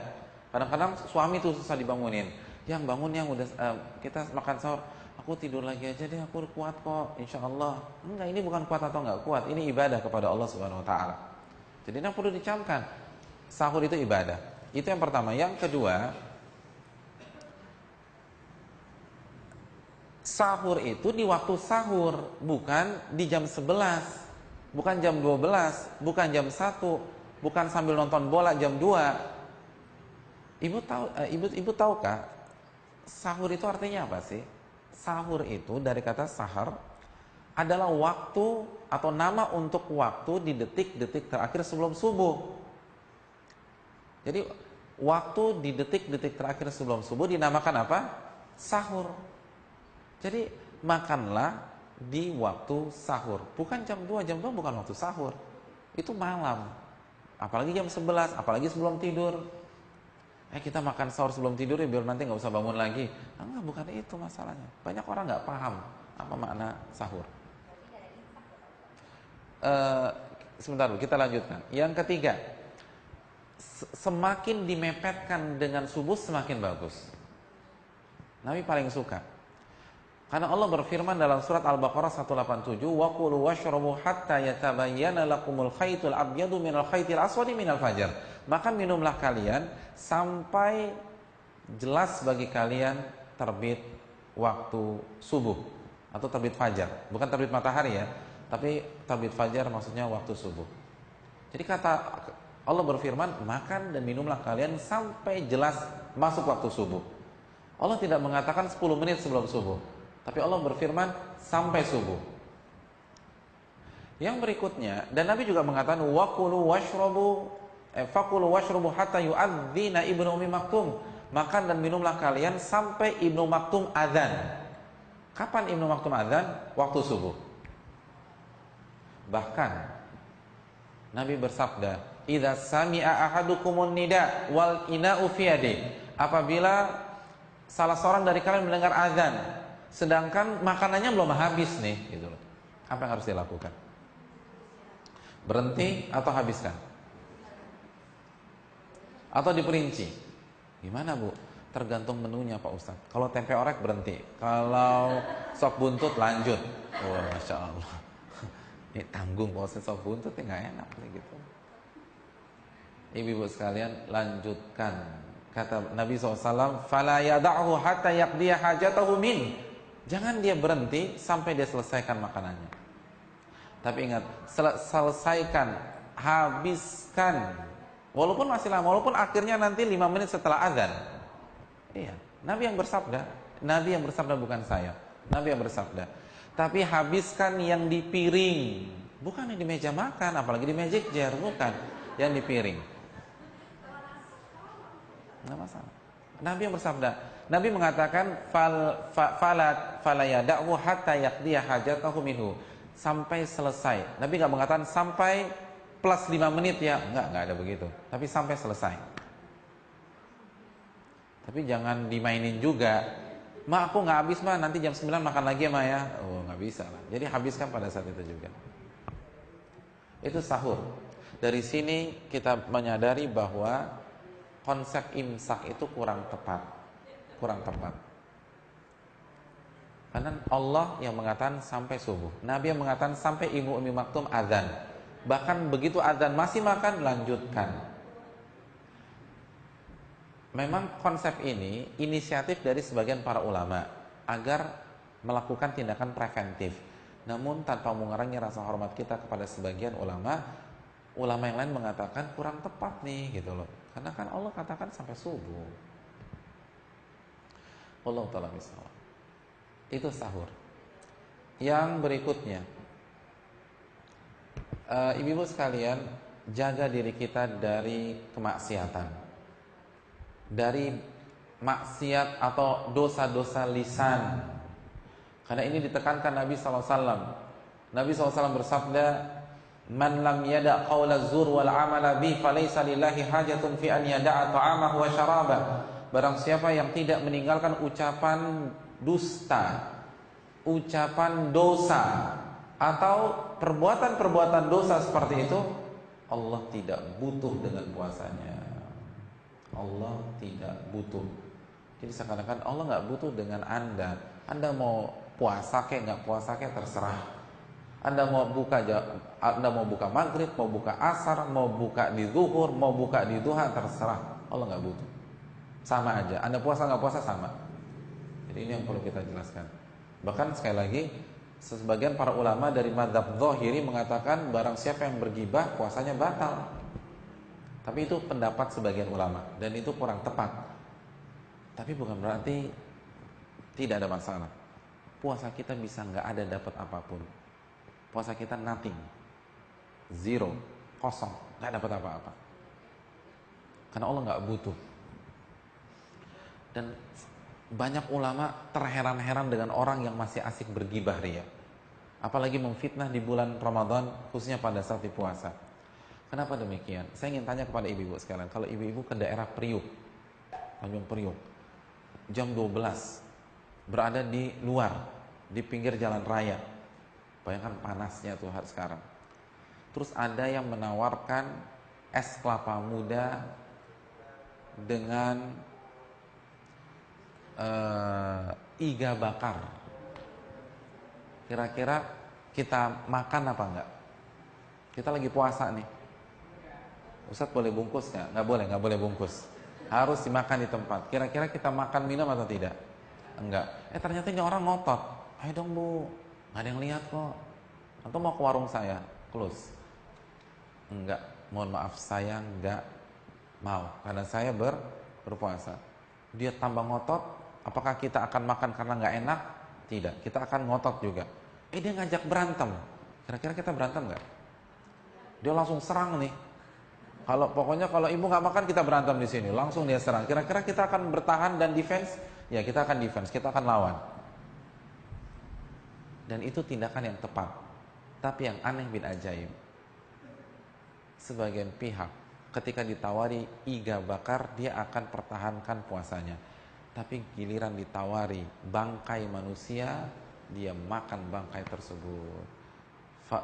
Kadang-kadang suami tuh susah dibangunin. Yang bangun yang udah kita makan sahur. Aku tidur lagi aja deh, aku kuat kok, insya Allah. Enggak, ini bukan kuat atau enggak kuat, ini ibadah kepada Allah Subhanahu Wa Taala. Jadi ini perlu dicamkan, sahur itu ibadah. Itu yang pertama. Yang kedua, sahur itu di waktu sahur, bukan di jam 11, bukan jam 12, bukan jam 1, bukan sambil nonton bola jam 2. Ibu tahukah sahur itu artinya apa sih? Sahur itu dari kata sahar adalah waktu atau nama untuk waktu di detik-detik terakhir sebelum subuh. Jadi waktu di detik-detik terakhir sebelum subuh dinamakan apa? Sahur. Jadi makanlah di waktu sahur. Bukan jam 2 bukan waktu sahur. Itu malam. Apalagi jam 11, apalagi sebelum tidur. Kita makan sahur sebelum tidur ya biar nanti nggak usah bangun lagi. Enggak, bukan itu masalahnya. Banyak orang nggak paham apa makna sahur. Sebentar dulu, kita lanjutkan. Yang ketiga, semakin dimepetkan dengan subuh semakin bagus. Nabi paling suka. Karena Allah berfirman dalam surat Al-Baqarah 187, "Wa kulu washrabu hatta yatabayyana lakumul khaytul abyadu minal khaytil aswadi minal fajar." Maka minumlah kalian sampai jelas bagi kalian terbit waktu subuh atau terbit fajar. Bukan terbit matahari ya, tapi terbit fajar maksudnya waktu subuh. Jadi kata Allah berfirman, makan dan minumlah kalian sampai jelas masuk waktu subuh. Allah tidak mengatakan 10 menit sebelum subuh, tapi Allah berfirman sampai subuh. Yang berikutnya, dan Nabi juga mengatakan wakulu washrabu fakulu washrabu hatta yu'adzina Ibnu Ummi Maktum. Makan dan minumlah kalian sampai Ibnu Maktum azan. Kapan Ibnu Maktum azan? Waktu subuh. Bahkan Nabi bersabda, "Idza sami'a ahadukumun nida wal ina'u fi yadi." Apabila salah seorang dari kalian mendengar azan sedangkan makanannya belum habis nih, gitu loh. Apa yang harus dilakukan? Berhenti atau habiskan? Atau diperinci? Gimana Bu? Tergantung menunya Pak Ustadz. Kalau tempe orek berhenti, kalau sop buntut lanjut. Oh, Masya Allah. Ini tanggung kalau sop buntut ya nggak enak gitu. Ibu-ibu sekalian, lanjutkan. Kata Nabi SAW, "Fala yada'hu hatta yaqdiya hajatahu min." Jangan dia berhenti sampai dia selesaikan makanannya. Tapi ingat, selesaikan, habiskan. Walaupun masih lama, walaupun akhirnya nanti 5 menit setelah azan. Iya, Nabi yang bersabda bukan saya. Nabi yang bersabda. Tapi habiskan yang di piring, bukan yang di meja makan, apalagi di magic jar, bukan. Yang di piring. Enggak masalah. Nabi yang bersabda. Nabi mengatakan fala yada'hu hatta yaqdiya hajatahu minhu. Sampai selesai. Nabi enggak mengatakan sampai plus 5 menit ya, enggak ada begitu. Tapi sampai selesai. Tapi jangan dimainin juga. "Ma, aku enggak habis, Ma, nanti jam 9 makan lagi ya, Ma ya." Oh, enggak bisa lah. Jadi habiskan pada saat itu juga. Itu sahur. Dari sini kita menyadari bahwa konsep imsak itu kurang tepat. Karena Allah yang mengatakan sampai subuh, Nabi yang mengatakan sampai Ibu Ummi Maktum azan. Bahkan begitu azan masih makan, lanjutkan. Memang konsep ini inisiatif dari sebagian para ulama agar melakukan tindakan preventif. Namun tanpa mengurangi rasa hormat kita kepada sebagian ulama yang lain mengatakan kurang tepat nih gitu loh. Karena kan Allah katakan sampai subuh. Allah ta'ala misal. Itu sahur. Yang berikutnya, ibu-ibu sekalian, jaga diri kita dari kemaksiatan, dari maksiat atau dosa-dosa lisan. Karena ini ditekankan Nabi SAW. Nabi SAW bersabda, "Man lam yada' qawla zur wal amala bi falaysa lillahi hajatun fi an yada'a ta'amahu wa syarabah." Barang siapa yang tidak meninggalkan ucapan dusta, ucapan dosa, atau perbuatan-perbuatan dosa seperti itu, Allah tidak butuh dengan puasanya. Allah tidak butuh. Jadi seakan-akan Allah nggak butuh dengan Anda. Anda mau puasa kayak nggak puasa kayak terserah. Anda mau buka maghrib, mau buka asar, mau buka di zuhur, mau buka di duha, terserah. Allah nggak butuh. Sama aja. Anda puasa nggak puasa sama. Jadi ini yang perlu kita jelaskan. Bahkan sekali lagi, sebagian para ulama dari mazhab Zahiri mengatakan barang siapa yang bergibah puasanya batal. Tapi itu pendapat sebagian ulama dan itu kurang tepat. Tapi bukan berarti tidak ada masalah. Puasa kita bisa nggak ada dapat apapun. Puasa kita nothing, zero, kosong, nggak dapat apa-apa. Karena Allah nggak butuh. Dan banyak ulama terheran-heran dengan orang yang masih asik bergibah ria. Apalagi memfitnah di bulan Ramadan, khususnya pada saat di puasa. Kenapa demikian? Saya ingin tanya kepada ibu-ibu sekalian. Kalau ibu-ibu ke daerah Priuk, Tanjung Priuk, jam 12, berada di luar, di pinggir jalan raya. Bayangkan panasnya tuh sekarang. Terus ada yang menawarkan es kelapa muda dengan iga bakar. Kira-kira kita makan apa enggak? Kita lagi puasa nih. Ustaz boleh bungkus nggak? Nggak boleh bungkus. Harus dimakan di tempat. Kira-kira kita makan minum atau tidak? Enggak. Ternyata ini orang ngotot. Ayo dong bu, nggak ada yang lihat kok. Atau mau ke warung saya, close. Enggak. Mohon maaf, saya nggak mau. Karena saya berpuasa. Dia tambah ngotot. Apakah kita akan makan karena nggak enak? Tidak. Kita akan ngotot juga. Dia ngajak berantem. Kira-kira kita berantem nggak? Dia langsung serang nih. Pokoknya kalau ibu nggak makan kita berantem di sini, langsung dia serang. Kira-kira kita akan bertahan dan defense? Ya kita akan defense, kita akan lawan. Dan itu tindakan yang tepat. Tapi yang aneh bin ajaib, sebagian pihak ketika ditawari iga bakar dia akan pertahankan puasanya. Tapi giliran ditawari bangkai manusia, dia makan bangkai tersebut.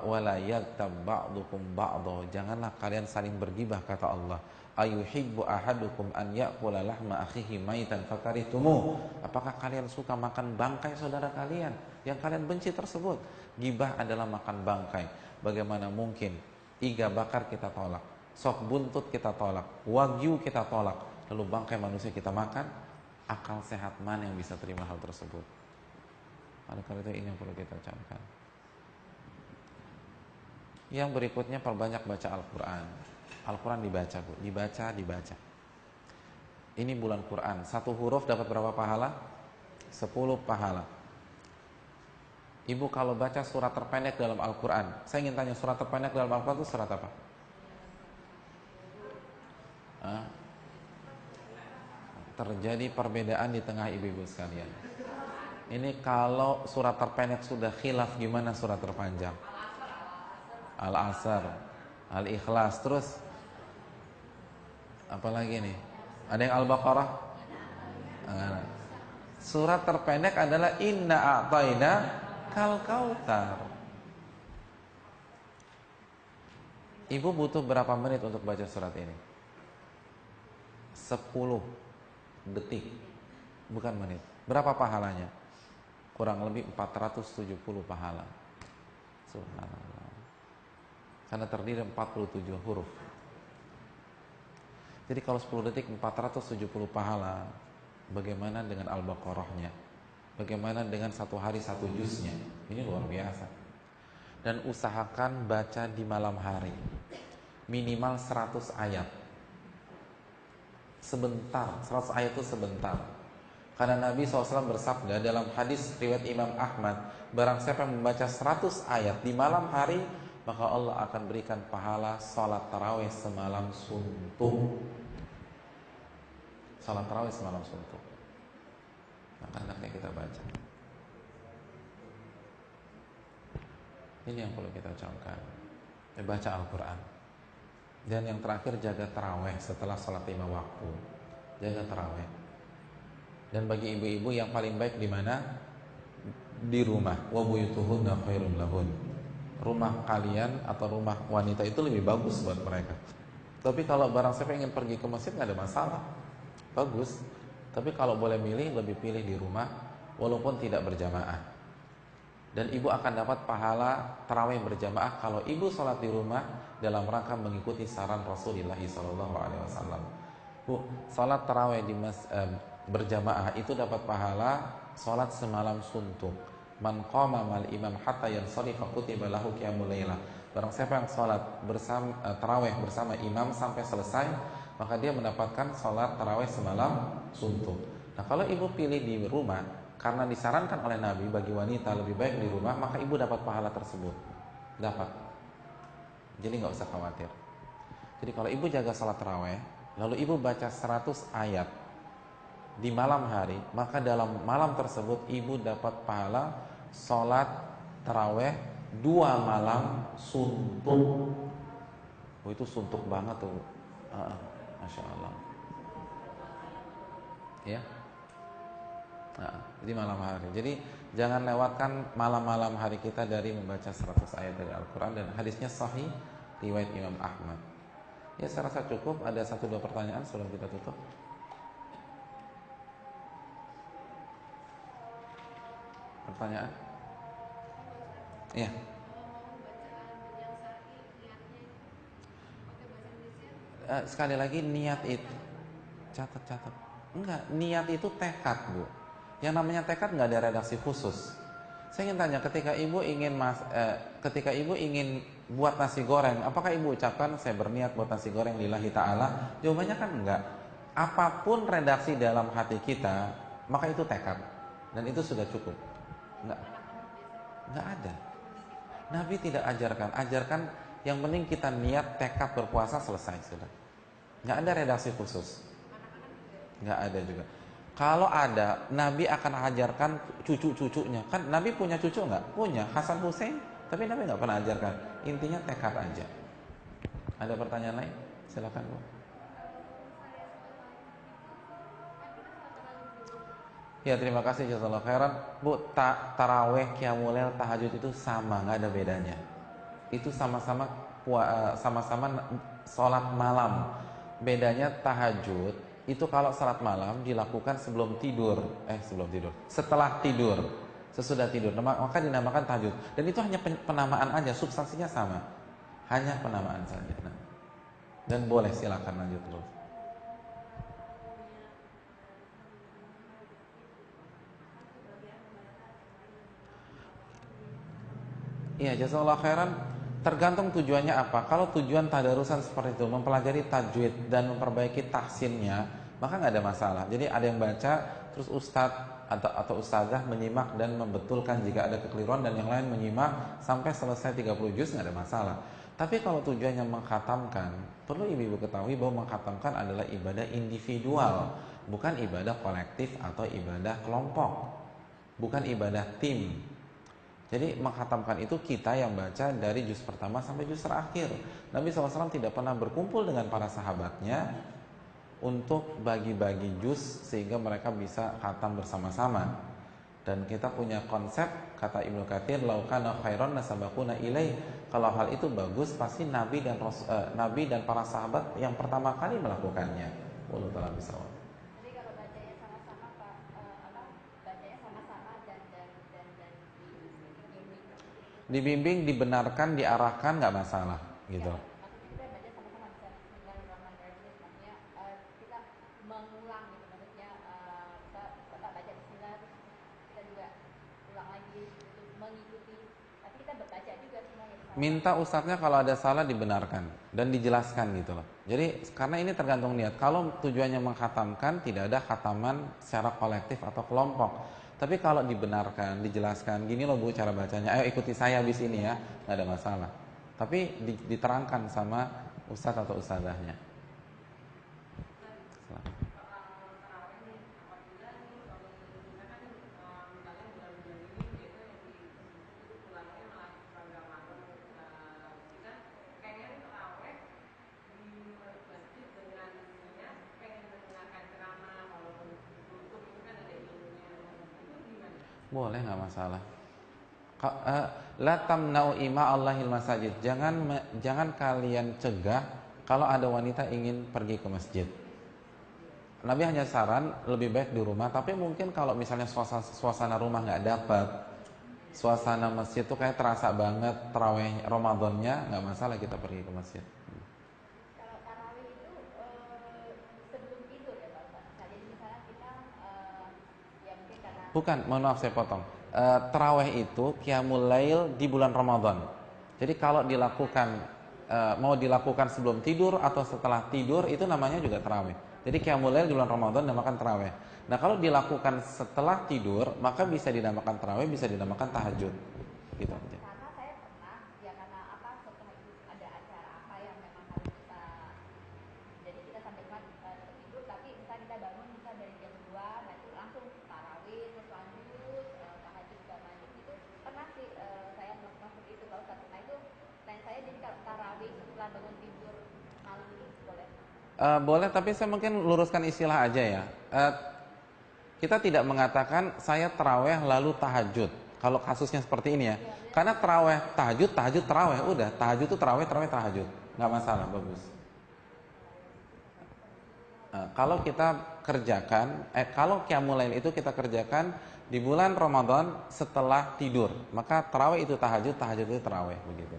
Wala yaghtab ba'dukum ba'dha, janganlah kalian saling bergibah kata Allah. Ayuhibbu ahadukum an ya'kula lahma akhihi maitan fakarihtumuh. Apakah kalian suka makan bangkai saudara kalian yang kalian benci tersebut? Gibah adalah makan bangkai. Bagaimana mungkin iga bakar kita tolak, sop buntut kita tolak, wagyu kita tolak, lalu bangkai manusia kita makan? Akal sehat mana yang bisa terima hal tersebut? Oleh karena itu ini yang perlu kita camkan. Yang berikutnya, perbanyak baca Al-Quran. Al-Quran dibaca bu, dibaca. Ini bulan Quran. 1 huruf dapat berapa pahala? 10 pahala. Ibu kalau baca surat terpendek dalam Al-Quran, saya ingin tanya, surat terpendek dalam Al-Quran itu surat apa? Terjadi perbedaan di tengah ibu-ibu sekalian. Ini kalau surat terpendek sudah khilaf, gimana surat terpanjang? Al-Asr, Al-Ikhlas, terus apa lagi nih? Ada yang Al-Baqarah? Surat terpendek adalah Inna a'tayna kal kautsar. Ibu butuh berapa menit untuk baca surat ini? 10 detik, bukan menit. Berapa pahalanya? Kurang lebih 470 pahala. Subhanallah. Karena terdiri 47 huruf. Jadi kalau 10 detik 470 pahala, bagaimana dengan Al-Baqarahnya? Bagaimana dengan satu hari satu juznya? Ini luar biasa. Dan usahakan baca di malam hari, minimal 100 ayat. Sebentar, 100 ayat itu sebentar. Karena Nabi SAW bersabda dalam hadis riwayat Imam Ahmad, barang siapa yang membaca 100 ayat di malam hari, maka Allah akan berikan pahala salat tarawih semalam suntuk. Salat tarawih semalam suntuk. Maka hendaknya kita baca. Ini yang perlu kita ucapkan. Baca Al-Quran. Dan yang terakhir, jaga tarawih setelah salat 5 waktu. Jaga tarawih. Dan bagi ibu-ibu yang paling baik di mana? Di rumah. Wa buyutuhunna khairum lahun. Rumah kalian atau rumah wanita itu lebih bagus buat mereka. Tapi kalau barang siapa ingin pergi ke masjid, nggak ada masalah, bagus. Tapi kalau boleh milih, lebih pilih di rumah, walaupun tidak berjamaah. Dan ibu akan dapat pahala tarawih berjamaah kalau ibu sholat di rumah dalam rangka mengikuti saran Rasulullah SAW. Bu, sholat tarawih di berjamaah itu dapat pahala sholat semalam suntuk. Man qama mal imam hatta yansarifa kutiba lahu qiyamul lailah. Barang siapa yang sholat bersama tarawih bersama imam sampai selesai, maka dia mendapatkan sholat tarawih semalam suntuk. Nah, kalau ibu pilih di rumah karena disarankan oleh Nabi bagi wanita lebih baik di rumah, maka ibu dapat pahala tersebut. Dapat. Jadi nggak usah khawatir. Jadi kalau ibu jaga sholat tarawih, lalu ibu baca 100 ayat di malam hari, maka dalam malam tersebut ibu dapat pahala sholat tarawih 2 malam suntuk. Oh, itu suntuk banget tuh. Masya Allah. Ya. Di malam hari. Jadi jangan lewatkan malam-malam hari kita dari membaca 100 ayat dari Al-Quran. Dan hadisnya sahih, riwayat Imam Ahmad. Ya, saya rasa cukup. Ada 1-2 pertanyaan sebelum kita tutup. Pertanyaan? Iya. Sekali lagi, niat itu catat. Enggak, niat itu tekad, Bu. Yang namanya tekad nggak ada redaksi khusus. Saya ingin tanya, ketika ibu ingin buat nasi goreng, apakah ibu ucapkan saya berniat buat nasi goreng lillahi ta'ala? Jawabannya kan enggak. Apapun redaksi dalam hati kita, maka itu tekad. Dan itu sudah cukup. Enggak ada. Nabi tidak ajarkan yang penting kita niat, tekad berpuasa, selesai sudah. Enggak ada redaksi khusus. Enggak ada juga. Kalau ada, Nabi akan ajarkan cucu-cucunya. Kan Nabi punya cucu nggak? Punya, Hasan Hussein. Tapi Nabi nggak pernah ajarkan. Intinya tekad aja. Ada pertanyaan lain? Silakan, Bu. Ya, terima kasih, jazakallahu khairan. Bu, taraweh, qiyamul lail, tahajud itu sama, nggak ada bedanya. Itu sama-sama sholat malam. Bedanya tahajud itu kalau salat malam dilakukan setelah tidur, sesudah tidur, maka dinamakan tahajud. Dan itu hanya penamaan aja, substansinya sama, hanya penamaan saja. Dan boleh, silakan lanjut terus. Iya, jazakallahu khairan. Tergantung tujuannya apa. Kalau tujuan tadarusan seperti itu, mempelajari tajwid dan memperbaiki tahsinnya, maka nggak ada masalah. Jadi ada yang baca, terus ustadz atau ustazah menyimak dan membetulkan jika ada kekeliruan, dan yang lain menyimak sampai selesai 30 juz, nggak ada masalah. Tapi kalau tujuannya mengkhatamkan, perlu ibu-ibu ketahui bahwa mengkhatamkan adalah ibadah individual, bukan ibadah kolektif atau ibadah kelompok, bukan ibadah tim. Jadi mengkhatamkan itu kita yang baca dari juz pertama sampai juz terakhir. Nabi SAW tidak pernah berkumpul dengan para sahabatnya untuk bagi-bagi juz sehingga mereka bisa khatam bersama-sama. Dan kita punya konsep, kata Ibnu Katsir, laukana khairon nasabaquna ilaih. kalau hal itu bagus, pasti Nabi dan para sahabat yang pertama kali melakukannya. Wallahu ta'ala bishawab. Jadi kalau bacanya sama-sama Pak, bacanya sama-sama dan dibimbing, dibenarkan, diarahkan nggak masalah, gitu. Ya, maksudnya kita baca sama-sama bisa Bismillahirrahmanirrahim, maksudnya kita mengulang gitu, maksudnya kita Bapak baca Bismillah, terus kita juga ulang lagi gitu, mengikuti, tapi kita berbaca juga semua ya. Minta ustadznya kalau ada salah dibenarkan dan dijelaskan gitu loh. Jadi karena ini tergantung niat. Kalau tujuannya mengkhatamkan, tidak ada khataman secara kolektif atau kelompok. Tapi kalau dibenarkan, dijelaskan, gini loh Bu cara bacanya, ayo ikuti saya habis ini ya, nggak ada masalah. Tapi diterangkan sama ustadz atau ustadzahnya. Boleh, nggak masalah. La tamna'u ima Allahil masajid. Jangan kalian cegah kalau ada wanita ingin pergi ke masjid. Nabi hanya saran lebih baik di rumah. Tapi mungkin kalau misalnya suasana rumah nggak dapat, suasana masjid tuh kayak terasa banget tarawih Ramadannya, nggak masalah kita pergi ke masjid. Kalau tarawih itu sebelum tidur ya Pak. Jadi misalnya kita ya mungkin karena Bukan, mohon maaf saya potong. Tarawih itu qiyamul lail di bulan Ramadan. Jadi kalau mau dilakukan sebelum tidur atau setelah tidur itu namanya juga tarawih. Jadi qiyamul lail di bulan Ramadan dinamakan tarawih. Nah, kalau dilakukan setelah tidur maka bisa dinamakan tarawih, bisa dinamakan tahajud. Gitu aja. karena saya pernah ya karena setelah itu ada acara apa yang memang harus kita, jadi kita sampai tertidur, tapi misalnya kita bangun bisa dari jam 2, nah itu langsung tarawih, terus lanjut tahajud juga lanjut, itu pernah sih saya melakukan seperti itu kalau nah itu plan saya. Jadi kalau tarawih setelah bangun tidur malam itu boleh? Boleh, tapi saya mungkin luruskan istilah aja ya. Kita tidak mengatakan saya tarawih lalu tahajud. Kalau kasusnya seperti ini ya. Karena tarawih, tahajud, tarawih, udah. Tahajud itu tarawih, tahajud. Nggak masalah, bagus. Kalau kita kerjakan, kalau qiyamul lail itu kita kerjakan di bulan Ramadan setelah tidur, maka tarawih itu tahajud, tahajud itu tarawih, begitu.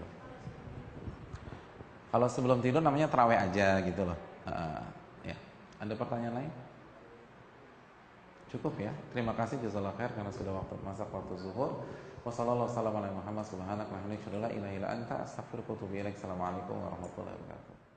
Kalau sebelum tidur namanya tarawih aja gitu loh. Ya. Ada pertanyaan lain? Cukup ya. Terima kasih jazakallahu khair karena sudah masak waktu zuhur. Wassalamualaikum warahmatullahi wabarakatuh. Assalamualaikum warahmatullahi wabarakatuh.